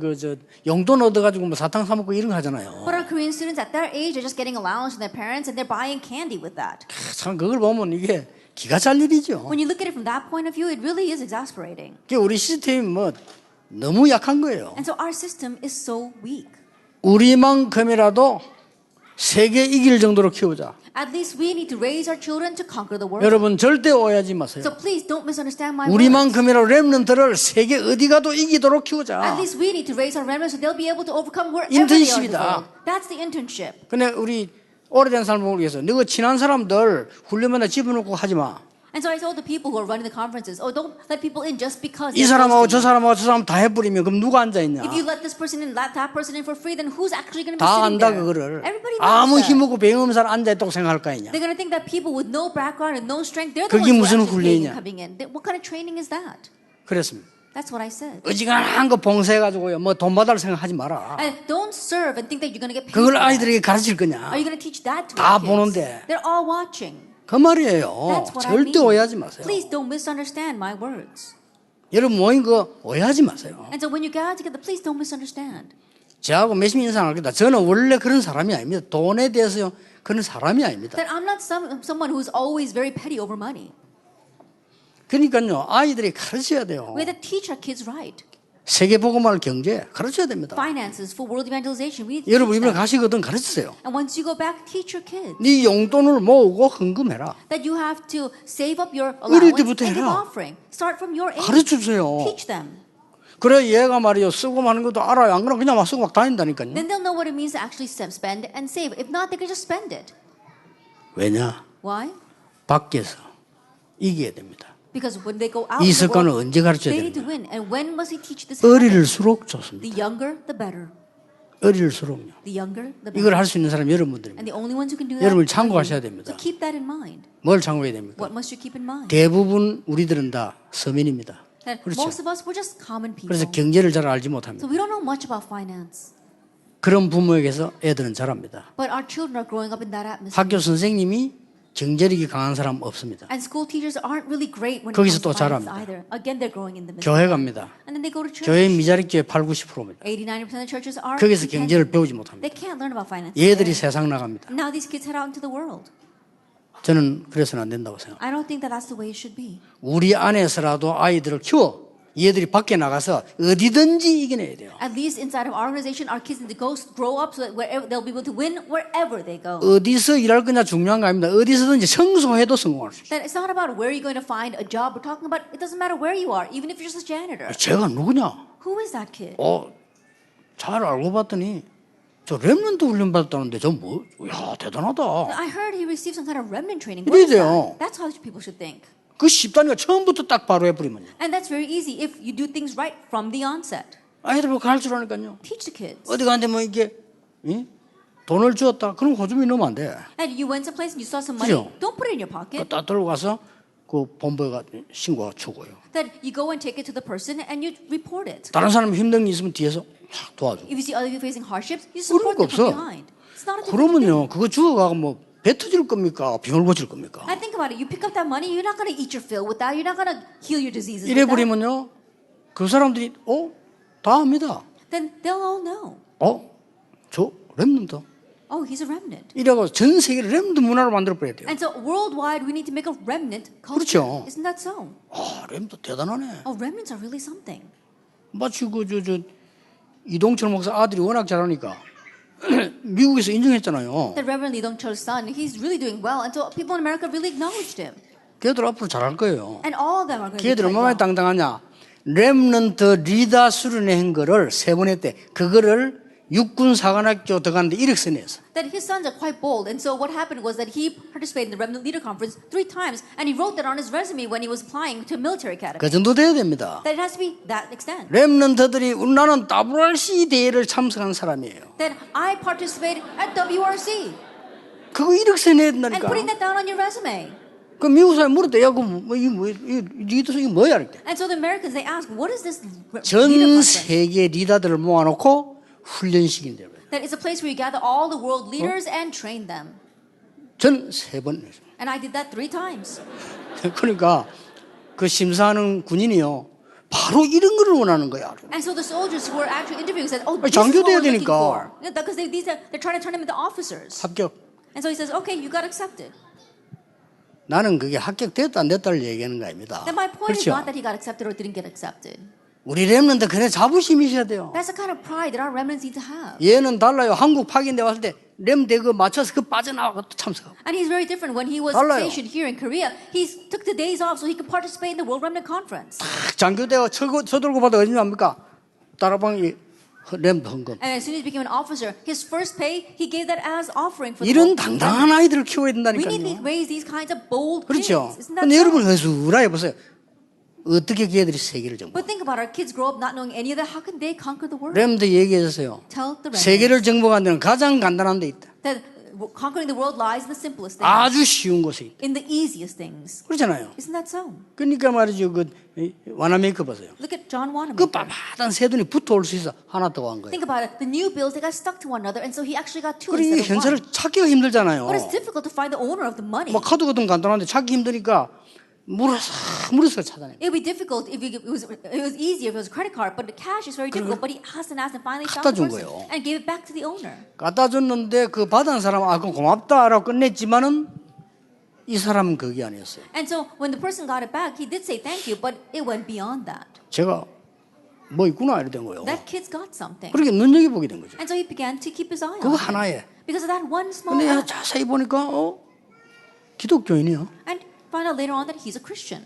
Speaker 1: 용돈 얻어가지고 뭐 사탕 사 먹고 이런 거 하잖아요.
Speaker 2: But our Korean students at their age are just getting allowance from their parents and they're buying candy with that.
Speaker 1: 참 그걸 보면 이게 기가 찰 일이죠.
Speaker 2: When you look at it from that point of view, it really is exasperating.
Speaker 1: 우리 시스템이 뭐 너무 약한 거예요.
Speaker 2: And so our system is so weak.
Speaker 1: 우리만큼이라도 세계 이길 정도로 키우자.
Speaker 2: At least we need to raise our children to conquer the world.
Speaker 1: 여러분 절대 오해하지 마세요.
Speaker 2: So please don't misunderstand my words.
Speaker 1: 우리만큼이라도 렘넌트를 세계 어디 가도 이기도록
Speaker 2: At
Speaker 1: 키우자.
Speaker 2: least we need to raise our remnants so they'll be able to overcome wherever they are in the
Speaker 1: 인턴십이다.
Speaker 2: world. That's the internship.
Speaker 1: 근데 우리 오래된 사람을 위해서 너가 친한 사람들 훈련마다 집어넣고 하지 마.
Speaker 2: And so I told the people who are running the conferences, oh, don't let people in just because
Speaker 1: 이
Speaker 2: they're
Speaker 1: 사람하고
Speaker 2: close
Speaker 1: 저
Speaker 2: to you.
Speaker 1: 사람하고 저 사람 다 해버리면 그럼 누가 앉아있냐.
Speaker 2: If you let this person in, let that person in for free, then who's actually going to be
Speaker 1: 다
Speaker 2: sitting
Speaker 1: 안다
Speaker 2: there?
Speaker 1: 그거를.
Speaker 2: Everybody knows
Speaker 1: 아무
Speaker 2: that.
Speaker 1: 힘없고 배움 사람 앉아있다고 생각할 거 아니냐.
Speaker 2: They're going to think that people with no background and no strength, they're the
Speaker 1: 그게
Speaker 2: ones
Speaker 1: 무슨
Speaker 2: who are actually paying
Speaker 1: 훈련이냐.
Speaker 2: and coming in. What kind of training is that?
Speaker 1: 그랬습니다.
Speaker 2: That's what I said.
Speaker 1: 어지간한 거 봉사해가지고요 뭐 돈 받을 생각하지 마라.
Speaker 2: And don't serve and think that you're going to get paid
Speaker 1: 그걸
Speaker 2: for that.
Speaker 1: 아이들에게 가르칠 거냐.
Speaker 2: Are you going to teach that to
Speaker 1: 다
Speaker 2: our kids?
Speaker 1: 보는데.
Speaker 2: They're all watching.
Speaker 1: 그 말이에요.
Speaker 2: That's what I mean.
Speaker 1: 절대 오해하지 마세요.
Speaker 2: Please don't misunderstand my words.
Speaker 1: 여러분 모인 거 오해하지 마세요.
Speaker 2: And so when you gather together, please don't misunderstand.
Speaker 1: 저하고 몇십 인상 알겠다. 저는 원래 그런 사람이 아닙니다. 돈에 대해서 그런 사람이 아닙니다.
Speaker 2: That I'm not someone who's always very petty over money.
Speaker 1: 그러니까요 아이들이 가르쳐야 돼요.
Speaker 2: We have to teach our kids right.
Speaker 1: 세계복음화를 경제 가르쳐야 됩니다.
Speaker 2: Finances for world evangelization. We need to
Speaker 1: 여러분
Speaker 2: teach
Speaker 1: 이번에
Speaker 2: them.
Speaker 1: 가시거든 가르치세요.
Speaker 2: And once you go back, teach your kids
Speaker 1: 네 용돈을 모으고 헌금해라.
Speaker 2: that you have to save up your
Speaker 1: 어릴
Speaker 2: allowance
Speaker 1: 때부터
Speaker 2: and give
Speaker 1: 해라.
Speaker 2: offering. Start from your age.
Speaker 1: 가르쳐주세요.
Speaker 2: Teach them.
Speaker 1: 그래 얘가 말이요 쓰고 마는 것도 알아요. 안 그러면 그냥 막 쓰고 막 다닌다니까요.
Speaker 2: Then they'll know what it means to actually spend and save. If not, they can just spend it.
Speaker 1: 왜냐?
Speaker 2: Why?
Speaker 1: 밖에서 이겨야 됩니다.
Speaker 2: Because when they go out
Speaker 1: 이
Speaker 2: in the
Speaker 1: 습관을
Speaker 2: world,
Speaker 1: 언제 가르쳐야
Speaker 2: they need to
Speaker 1: 됩니까?
Speaker 2: win. And when must he teach this habit?
Speaker 1: 어릴수록 좋습니다.
Speaker 2: The younger, the better.
Speaker 1: 어릴수록요.
Speaker 2: The younger, the better.
Speaker 1: 이걸 할 수 있는 사람이 여러분들입니다.
Speaker 2: And the only ones who can do that
Speaker 1: 여러분이
Speaker 2: are
Speaker 1: 참고하셔야
Speaker 2: you.
Speaker 1: 됩니다.
Speaker 2: So keep that in mind.
Speaker 1: 뭘 참고해야 됩니까?
Speaker 2: What must you keep in mind?
Speaker 1: 대부분 우리들은 다 서민입니다.
Speaker 2: That
Speaker 1: 그렇죠.
Speaker 2: most of us, we're just common people.
Speaker 1: 그래서 경제를 잘 알지
Speaker 2: So
Speaker 1: 못합니다.
Speaker 2: we don't know much about finance.
Speaker 1: 그런 부모에게서 애들은 자랍니다.
Speaker 2: But our children are growing up in that atmosphere.
Speaker 1: 학교 선생님이 경제력이 강한 사람 없습니다.
Speaker 2: And school teachers aren't really great when it
Speaker 1: 거기서
Speaker 2: comes
Speaker 1: 또
Speaker 2: to finance
Speaker 1: 자랍니다.
Speaker 2: either. Again, they're growing in the middle.
Speaker 1: 교회 갑니다.
Speaker 2: And then they go to church.
Speaker 1: 교회 미자립교회 8, 90%입니다.
Speaker 2: 89% of churches are
Speaker 1: 거기서
Speaker 2: content.
Speaker 1: 경제를 배우지
Speaker 2: They
Speaker 1: 못합니다.
Speaker 2: can't learn about finance.
Speaker 1: 얘들이
Speaker 2: there.
Speaker 1: 세상 나갑니다.
Speaker 2: Now these kids head out into the world.
Speaker 1: 저는 그래서는 안 된다고 생각합니다.
Speaker 2: I don't think that that's the way it should be.
Speaker 1: 우리 안에서라도 아이들을 키워 얘들이 밖에 나가서 어디든지 이겨내야 돼요.
Speaker 2: At least inside of our organization, our kids need to go grow up so that wherever they'll be able to win wherever they go.
Speaker 1: 어디서 일할 거냐 중요한 거 아닙니다. 어디서든지 청소해도 성공할 수 있어요.
Speaker 2: That it's not about where you're going to find a job. We're talking about it doesn't matter where you are, even if you're just a janitor.
Speaker 1: 제가 누구냐?
Speaker 2: Who is that kid?
Speaker 1: 잘 알고 봤더니 저 렘넌트 훈련 받았다는데 저 뭐, 야 대단하다.
Speaker 2: I heard he received some kind of remnant training.
Speaker 1: 이래야
Speaker 2: What is
Speaker 1: 돼요.
Speaker 2: that? That's how people should think.
Speaker 1: 그 쉽다니까 처음부터 딱 바로 해버리면요.
Speaker 2: And that's very easy if you do things right from the onset.
Speaker 1: 아이들 보고 가르쳐 라니까요.
Speaker 2: Teach the kids.
Speaker 1: 어디 가는데 뭐 이게 돈을 주었다. 그럼 호주머니 넣으면 안 돼.
Speaker 2: And you went someplace and you saw some money.
Speaker 1: 그죠?
Speaker 2: Don't put it in your pocket.
Speaker 1: 딱 들고 가서 그 본부에 가 신고가 주고요.
Speaker 2: That you go and take it to the person and you report it.
Speaker 1: 다른 사람 힘든 게 있으면 뒤에서 탁 도와주고.
Speaker 2: If you see other people facing hardships, you
Speaker 1: 그런
Speaker 2: support
Speaker 1: 거
Speaker 2: them from
Speaker 1: 없어.
Speaker 2: behind. It's not a difficult thing.
Speaker 1: 그러면요 그거 주워가고 뭐 배 터질 겁니까? 병을 고칠 겁니까?
Speaker 2: I think about it. You pick up that money, you're not going to eat your fill with that. You're not going to heal your diseases with
Speaker 1: 이래
Speaker 2: that.
Speaker 1: 버리면요 그 사람들이 다 압니다.
Speaker 2: Then they'll all know.
Speaker 1: 저 렘넌트.
Speaker 2: Oh, he's a remnant.
Speaker 1: 이래고 전 세계를 렘넌트 문화로 만들어 버려야 돼요.
Speaker 2: And so worldwide, we need to make a remnant
Speaker 1: 그렇죠.
Speaker 2: culture. Isn't that so?
Speaker 1: 렘넌트 대단하네.
Speaker 2: Oh, remnants are really something.
Speaker 1: 마치 저 이동철 목사 아들이 워낙 잘하니까 미국에서 인정했잖아요.
Speaker 2: The Reverend Lee Dong-cheol's son, he's really doing well. And so people in America really acknowledged him.
Speaker 1: 걔들 앞으로 잘할 거예요.
Speaker 2: And all of them are going to do
Speaker 1: 걔들
Speaker 2: quite
Speaker 1: 얼마나
Speaker 2: well.
Speaker 1: 당당하냐. 렘넌트 리더 수련회 한 거를 세 번 했대. 그거를 육군사관학교 들어갔는데 이력서 냈어.
Speaker 2: That his sons are quite bold. And so what happened was that he participated in the Remnant Leader Conference 3 times. And he wrote that on his resume when he was applying to a military academy.
Speaker 1: 그 정도 돼야 됩니다.
Speaker 2: That it has to be that extent.
Speaker 1: 렘넌트들이 나는 WRC 대회를 참석한 사람이에요.
Speaker 2: That I participated at WRC.
Speaker 1: 그거 이력서 내야
Speaker 2: And
Speaker 1: 된다니까.
Speaker 2: putting that down on your resume.
Speaker 1: 그 미국 사람이 물었대. 야, 이게 뭐야? 이렇게.
Speaker 2: And so the Americans, they ask, what is this leader
Speaker 1: 전
Speaker 2: conference?
Speaker 1: 세계 리더들을 모아놓고 훈련시킨대요.
Speaker 2: That it's a place where you gather all the world leaders and train them.
Speaker 1: 전 세 번 했어요.
Speaker 2: And I did that 3 times.
Speaker 1: 그러니까 그 심사하는 군인이요. 바로 이런 걸 원하는 거야.
Speaker 2: And so the soldiers who were actually interviewing said, oh,
Speaker 1: 아니,
Speaker 2: this is what
Speaker 1: 장교돼야
Speaker 2: we're looking
Speaker 1: 되니까.
Speaker 2: for. Because they're trying to turn them into officers.
Speaker 1: 합격.
Speaker 2: And so he says, okay, you got accepted.
Speaker 1: 나는 그게 합격됐다 안 됐다를 얘기하는 거 아닙니다.
Speaker 2: Then my point is
Speaker 1: 그렇죠?
Speaker 2: not that he got accepted or didn't get accepted.
Speaker 1: 우리 렘넌트 그래 자부심이 있어야 돼요.
Speaker 2: That's the kind of pride that our remnants need to have.
Speaker 1: 얘는 달라요. 한국 파견대 왔을 때 렘대 그 맞춰서 그 빠져나와서 참석하고.
Speaker 2: And he's very different. When he was
Speaker 1: 달라요.
Speaker 2: stationed here in Korea, he took the days off so he could participate in the World Remnant Conference.
Speaker 1: 장교대가 서들고 받아 어디 합니까? 따라방이 렘 헌금.
Speaker 2: And as soon as he became an officer, his first pay, he gave that as offering for the
Speaker 1: 이런
Speaker 2: World
Speaker 1: 당당한 아이들을 키워야
Speaker 2: We need to
Speaker 1: 된다니까요.
Speaker 2: raise these kinds of bold
Speaker 1: 그렇죠.
Speaker 2: kids. Isn't that
Speaker 1: 근데
Speaker 2: so?
Speaker 1: 여러분 허술하게 보세요. 어떻게 걔들이 세계를 정복?
Speaker 2: But think about our kids grow up not knowing any of that. How can they conquer the world?
Speaker 1: 렘드 얘기해 주세요.
Speaker 2: Tell the
Speaker 1: 세계를
Speaker 2: remnants
Speaker 1: 정복하는 데는 가장 간단한 데 있다.
Speaker 2: that conquering the world lies in the simplest things,
Speaker 1: 아주 쉬운 곳에 있다.
Speaker 2: in the easiest things.
Speaker 1: 그렇잖아요.
Speaker 2: Isn't that so?
Speaker 1: 그러니까 말이죠. 그 와나메이커 보세요.
Speaker 2: Look at John
Speaker 1: 그
Speaker 2: Wanamaker.
Speaker 1: 빠바단 새 돈이 붙어올 수 있어 하나 더 한 거예요.
Speaker 2: Think about it. The new bills, they got stuck to one another, and so he actually got 2
Speaker 1: 그러니
Speaker 2: instead of
Speaker 1: 현찰을
Speaker 2: 1.
Speaker 1: 찾기가 힘들잖아요.
Speaker 2: But it's difficult to find the owner of the money.
Speaker 1: 뭐 카드 같은 건 간단한데 찾기 힘드니까 물어서 찾아내.
Speaker 2: It would be difficult if it was easier if it was a credit card, but the cash is very difficult. But he asked and finally found
Speaker 1: 갖다 준
Speaker 2: the person
Speaker 1: 거예요.
Speaker 2: and gave it back to the owner.
Speaker 1: 갖다 줬는데 그 받은 사람은 그럼 고맙다라고 끝냈지만은 이 사람은 그게 아니었어요.
Speaker 2: And so when the person got it back, he did say thank you, but it went beyond that.
Speaker 1: 제가 뭐 있구나 이래 된 거예요.
Speaker 2: That kid's got something.
Speaker 1: 그렇게 눈여겨보게 된 거죠.
Speaker 2: And so he began to keep his eye
Speaker 1: 그거
Speaker 2: on him.
Speaker 1: 하나에.
Speaker 2: Because of that one small
Speaker 1: 근데
Speaker 2: act.
Speaker 1: 자세히 보니까 기독교인이요.
Speaker 2: And found out later on that he's a Christian.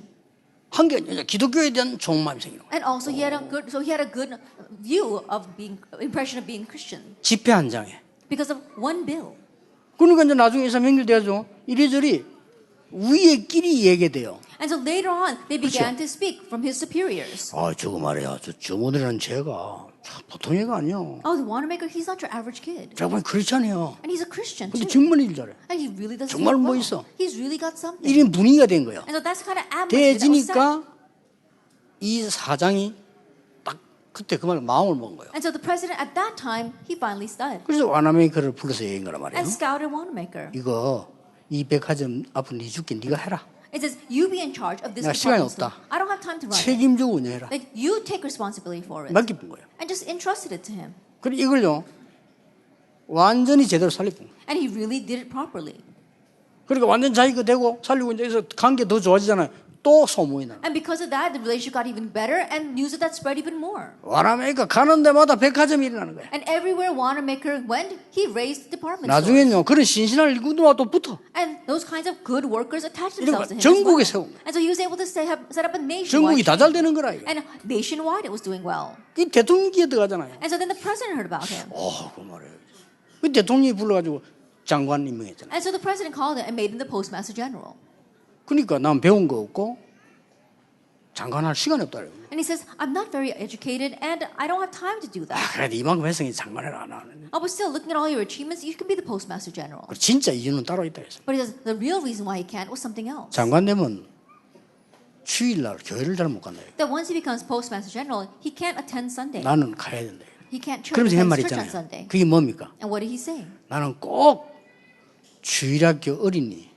Speaker 1: 한 게 기독교에 대한 좋은 마음이 생기는 거예요.
Speaker 2: And also he had a good view of being, impression of being Christian.
Speaker 1: 집회 한 장에.
Speaker 2: Because of one bill.
Speaker 1: 그러니까 이제 나중에 이사 연결돼가지고 이리저리 위에끼리 얘기돼요.
Speaker 2: And so later on, they began to speak from his superiors.
Speaker 1: 저거 말이야. 저 주모들이라는 쟤가 보통 애가 아니야.
Speaker 2: Oh, the Wanamaker, he's not your average kid.
Speaker 1: 저거 크리스찬이야.
Speaker 2: And he's a Christian
Speaker 1: 근데
Speaker 2: too.
Speaker 1: 정말 일 잘해.
Speaker 2: And he really does
Speaker 1: 정말
Speaker 2: well.
Speaker 1: 뭐 있어?
Speaker 2: He's really got something.
Speaker 1: 이런 분위기가 된 거예요.
Speaker 2: And so that's the kind of atmosphere that was set.
Speaker 1: 대지니까 이 사장이 딱 그때 그 말 마음을 먹은 거예요.
Speaker 2: And so the president at that time, he finally started.
Speaker 1: 그래서 와나메이커를 불러서 얘기한 거란 말이에요.
Speaker 2: And scouted Wanamaker.
Speaker 1: 이거 이 백화점 앞으로 네 줄게 네가 해라.
Speaker 2: It says, you be in charge of this
Speaker 1: 나 시간이
Speaker 2: department. store.
Speaker 1: 없다.
Speaker 2: I don't have time to run it.
Speaker 1: 책임지고 운영해라.
Speaker 2: Like, you take responsibility for it.
Speaker 1: 맡기는 거예요.
Speaker 2: And just entrusted it to him.
Speaker 1: 그리고 이걸요 완전히 제대로 살리고.
Speaker 2: And he really did it properly.
Speaker 1: 그러니까 완전 자기가 되고 살리고 이제 해서 관계 더 좋아지잖아요. 또 소문이 나요.
Speaker 2: And because of that, the relationship got even better and news of that spread even more.
Speaker 1: 와나메이커 가는 데마다 백화점이 일어나는 거예요.
Speaker 2: And everywhere Wanamaker went, he raised department stores.
Speaker 1: 나중에는요 그런 신신한 일꾼들과 또 붙어.
Speaker 2: And those kinds of good workers attached
Speaker 1: 이런
Speaker 2: themselves to him.
Speaker 1: 거 전국에
Speaker 2: as well.
Speaker 1: 세운 거예요.
Speaker 2: And so he was able to set up a
Speaker 1: 전국이
Speaker 2: nationwide
Speaker 1: 다 잘
Speaker 2: chain.
Speaker 1: 되는 거라 이거.
Speaker 2: And nationwide it was doing well.
Speaker 1: 이 대통령기에 들어가잖아요.
Speaker 2: And so then the president heard about him.
Speaker 1: 그 말이에요. 그 대통령이 불러가지고 장관 임명했잖아요.
Speaker 2: And so the president called him and made him the postmaster general.
Speaker 1: 그러니까 난 배운 거 없고 장관할 시간이 없다.
Speaker 2: And he says, I'm not very educated and I don't have time to do that.
Speaker 1: 그래도 이만큼 했으니 장관을 안 하는.
Speaker 2: I was still looking at all your achievements. You can be the postmaster general.
Speaker 1: 진짜 이유는 따로 있다 했어.
Speaker 2: But he says the real reason why he can't was something else.
Speaker 1: 장관 되면 주일날 교회를 잘 못 간다.
Speaker 2: That once he becomes postmaster general, he can't attend Sunday.
Speaker 1: 나는 가야 된다.
Speaker 2: He can't
Speaker 1: 그러면서 한 말
Speaker 2: attend church on
Speaker 1: 있잖아요.
Speaker 2: Sunday.
Speaker 1: 그게 뭡니까?
Speaker 2: And what did he say?
Speaker 1: 나는 꼭 주일학교 어린이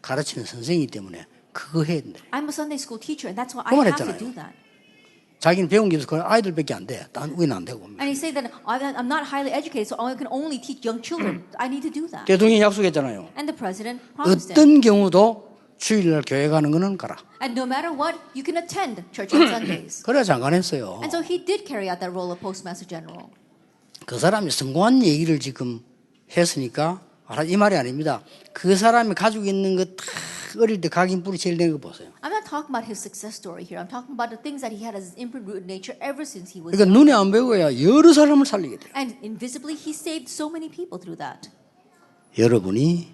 Speaker 1: 가르치는 선생이기 때문에 그거 해야 된다.
Speaker 2: I'm a Sunday school teacher, and that's why I
Speaker 1: 그 말
Speaker 2: have to
Speaker 1: 했잖아요.
Speaker 2: do that.
Speaker 1: 자기는 배운 게 없어서 그 아이들밖에 안 돼. 딴 우리는 안 되고.
Speaker 2: And he said that I'm not highly educated, so I can only teach young children. I need to do that.
Speaker 1: 대통령이 약속했잖아요.
Speaker 2: And the president promised him.
Speaker 1: 어떤 경우도 주일날 교회 가는 거는 가라.
Speaker 2: And no matter what, you can attend church on Sundays.
Speaker 1: 그래야 장관했어요.
Speaker 2: And so he did carry out that role of postmaster general.
Speaker 1: 그 사람이 성공한 얘기를 지금 했으니까 이 말이 아닙니다. 그 사람이 가지고 있는 거 다 어릴 때 각인 뿌리 제일 된 거 보세요.
Speaker 2: I'm not talking about his success story here. I'm talking about the things that he had as his imprint-rooted nature ever since he was
Speaker 1: 그러니까
Speaker 2: young.
Speaker 1: 눈에 안 보여야 여러 사람을 살리게 돼요.
Speaker 2: And invisibly, he saved so many people through that.
Speaker 1: 여러분이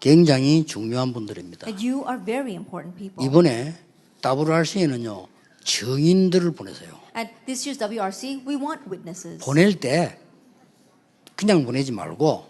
Speaker 1: 굉장히 중요한 분들입니다.
Speaker 2: And you are very important people.
Speaker 1: 이번에 WRC에는요 증인들을 보내세요.
Speaker 2: At this year's WRC, we want witnesses.
Speaker 1: 보낼 때 그냥 보내지 말고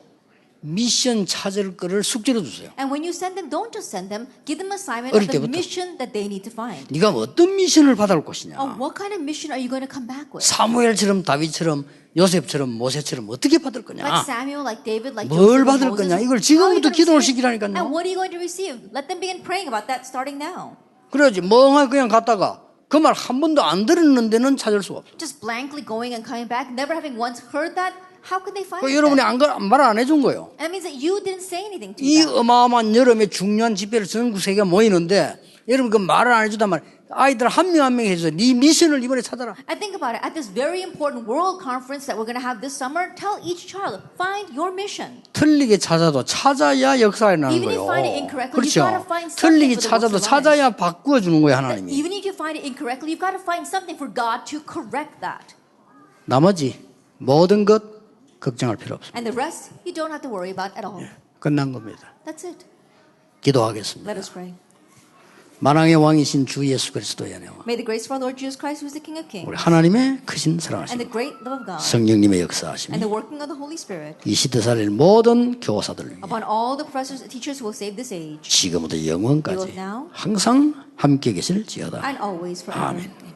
Speaker 1: 미션 찾을 거를 숙제로 주세요.
Speaker 2: And when you send them, don't just send them. Give them assignment
Speaker 1: 어릴
Speaker 2: of the
Speaker 1: 때부터.
Speaker 2: mission that they need to find.
Speaker 1: 네가 어떤 미션을 받아올 것이냐.
Speaker 2: What kind of mission are you going to come back with?
Speaker 1: 사무엘처럼 다윗처럼 요셉처럼 모세처럼 어떻게 받을 거냐.
Speaker 2: Like Samuel, like David, like
Speaker 1: 뭘
Speaker 2: Joseph,
Speaker 1: 받을
Speaker 2: like
Speaker 1: 거냐.
Speaker 2: Moses.
Speaker 1: 이걸
Speaker 2: How are you
Speaker 1: 지금부터
Speaker 2: gonna
Speaker 1: 기도를
Speaker 2: receive?
Speaker 1: 시키라니까요.
Speaker 2: And what are you going to receive? Let them begin praying about that starting now.
Speaker 1: 그래야지 멍하게 그냥 갔다가 그 말 한 번도 안 들었는 데는 찾을 수가 없어요.
Speaker 2: Just blankly going and coming back, never having once heard that. How can they find
Speaker 1: 그
Speaker 2: it?
Speaker 1: 여러분이
Speaker 2: then?
Speaker 1: 말 안 해준 거예요.
Speaker 2: And that means that you didn't say anything to
Speaker 1: 이
Speaker 2: them.
Speaker 1: 어마어마한 여름에 중요한 집회를 전국 세계가 모이는데 여러분 그 말을 안 해주단 말 아이들 한 명 한 명 해서 네 미션을 이번에 찾아라.
Speaker 2: And think about it. At this very important world conference that we're going to have this summer, tell each child, find your mission.
Speaker 1: 틀리게 찾아도 찾아야 역사에 나는
Speaker 2: Even if you find it
Speaker 1: 거예요.
Speaker 2: incorrectly,
Speaker 1: 그렇죠.
Speaker 2: you've got to find something
Speaker 1: 틀리게
Speaker 2: for the
Speaker 1: 찾아도
Speaker 2: world to
Speaker 1: 찾아야 바꾸어 주는 거예요 하나님이.
Speaker 2: Even if you find it incorrectly, you've got to find something for God to correct that.
Speaker 1: 나머지 모든 것 걱정할 필요 없습니다.
Speaker 2: And the rest, you don't have to worry about at all.
Speaker 1: 끝난 겁니다.
Speaker 2: That's it.
Speaker 1: 기도하겠습니다.
Speaker 2: Let us pray.
Speaker 1: 만왕의 왕이신 주 예수 그리스도의 은혜와
Speaker 2: May the grace of our Lord Jesus Christ, who is the King of
Speaker 1: 우리
Speaker 2: Kings,
Speaker 1: 하나님의 크신
Speaker 2: and
Speaker 1: 사랑하심
Speaker 2: the great love of God,
Speaker 1: 성령님의
Speaker 2: and
Speaker 1: 역사하심이
Speaker 2: the working of the Holy Spirit
Speaker 1: 이 시대 살릴 모든 교사들을 위해
Speaker 2: upon all the professors and teachers who will save this age,
Speaker 1: 지금부터 영원까지
Speaker 2: Be with now.
Speaker 1: 항상 함께 계실지어다.
Speaker 2: and always forever.
Speaker 1: 아멘.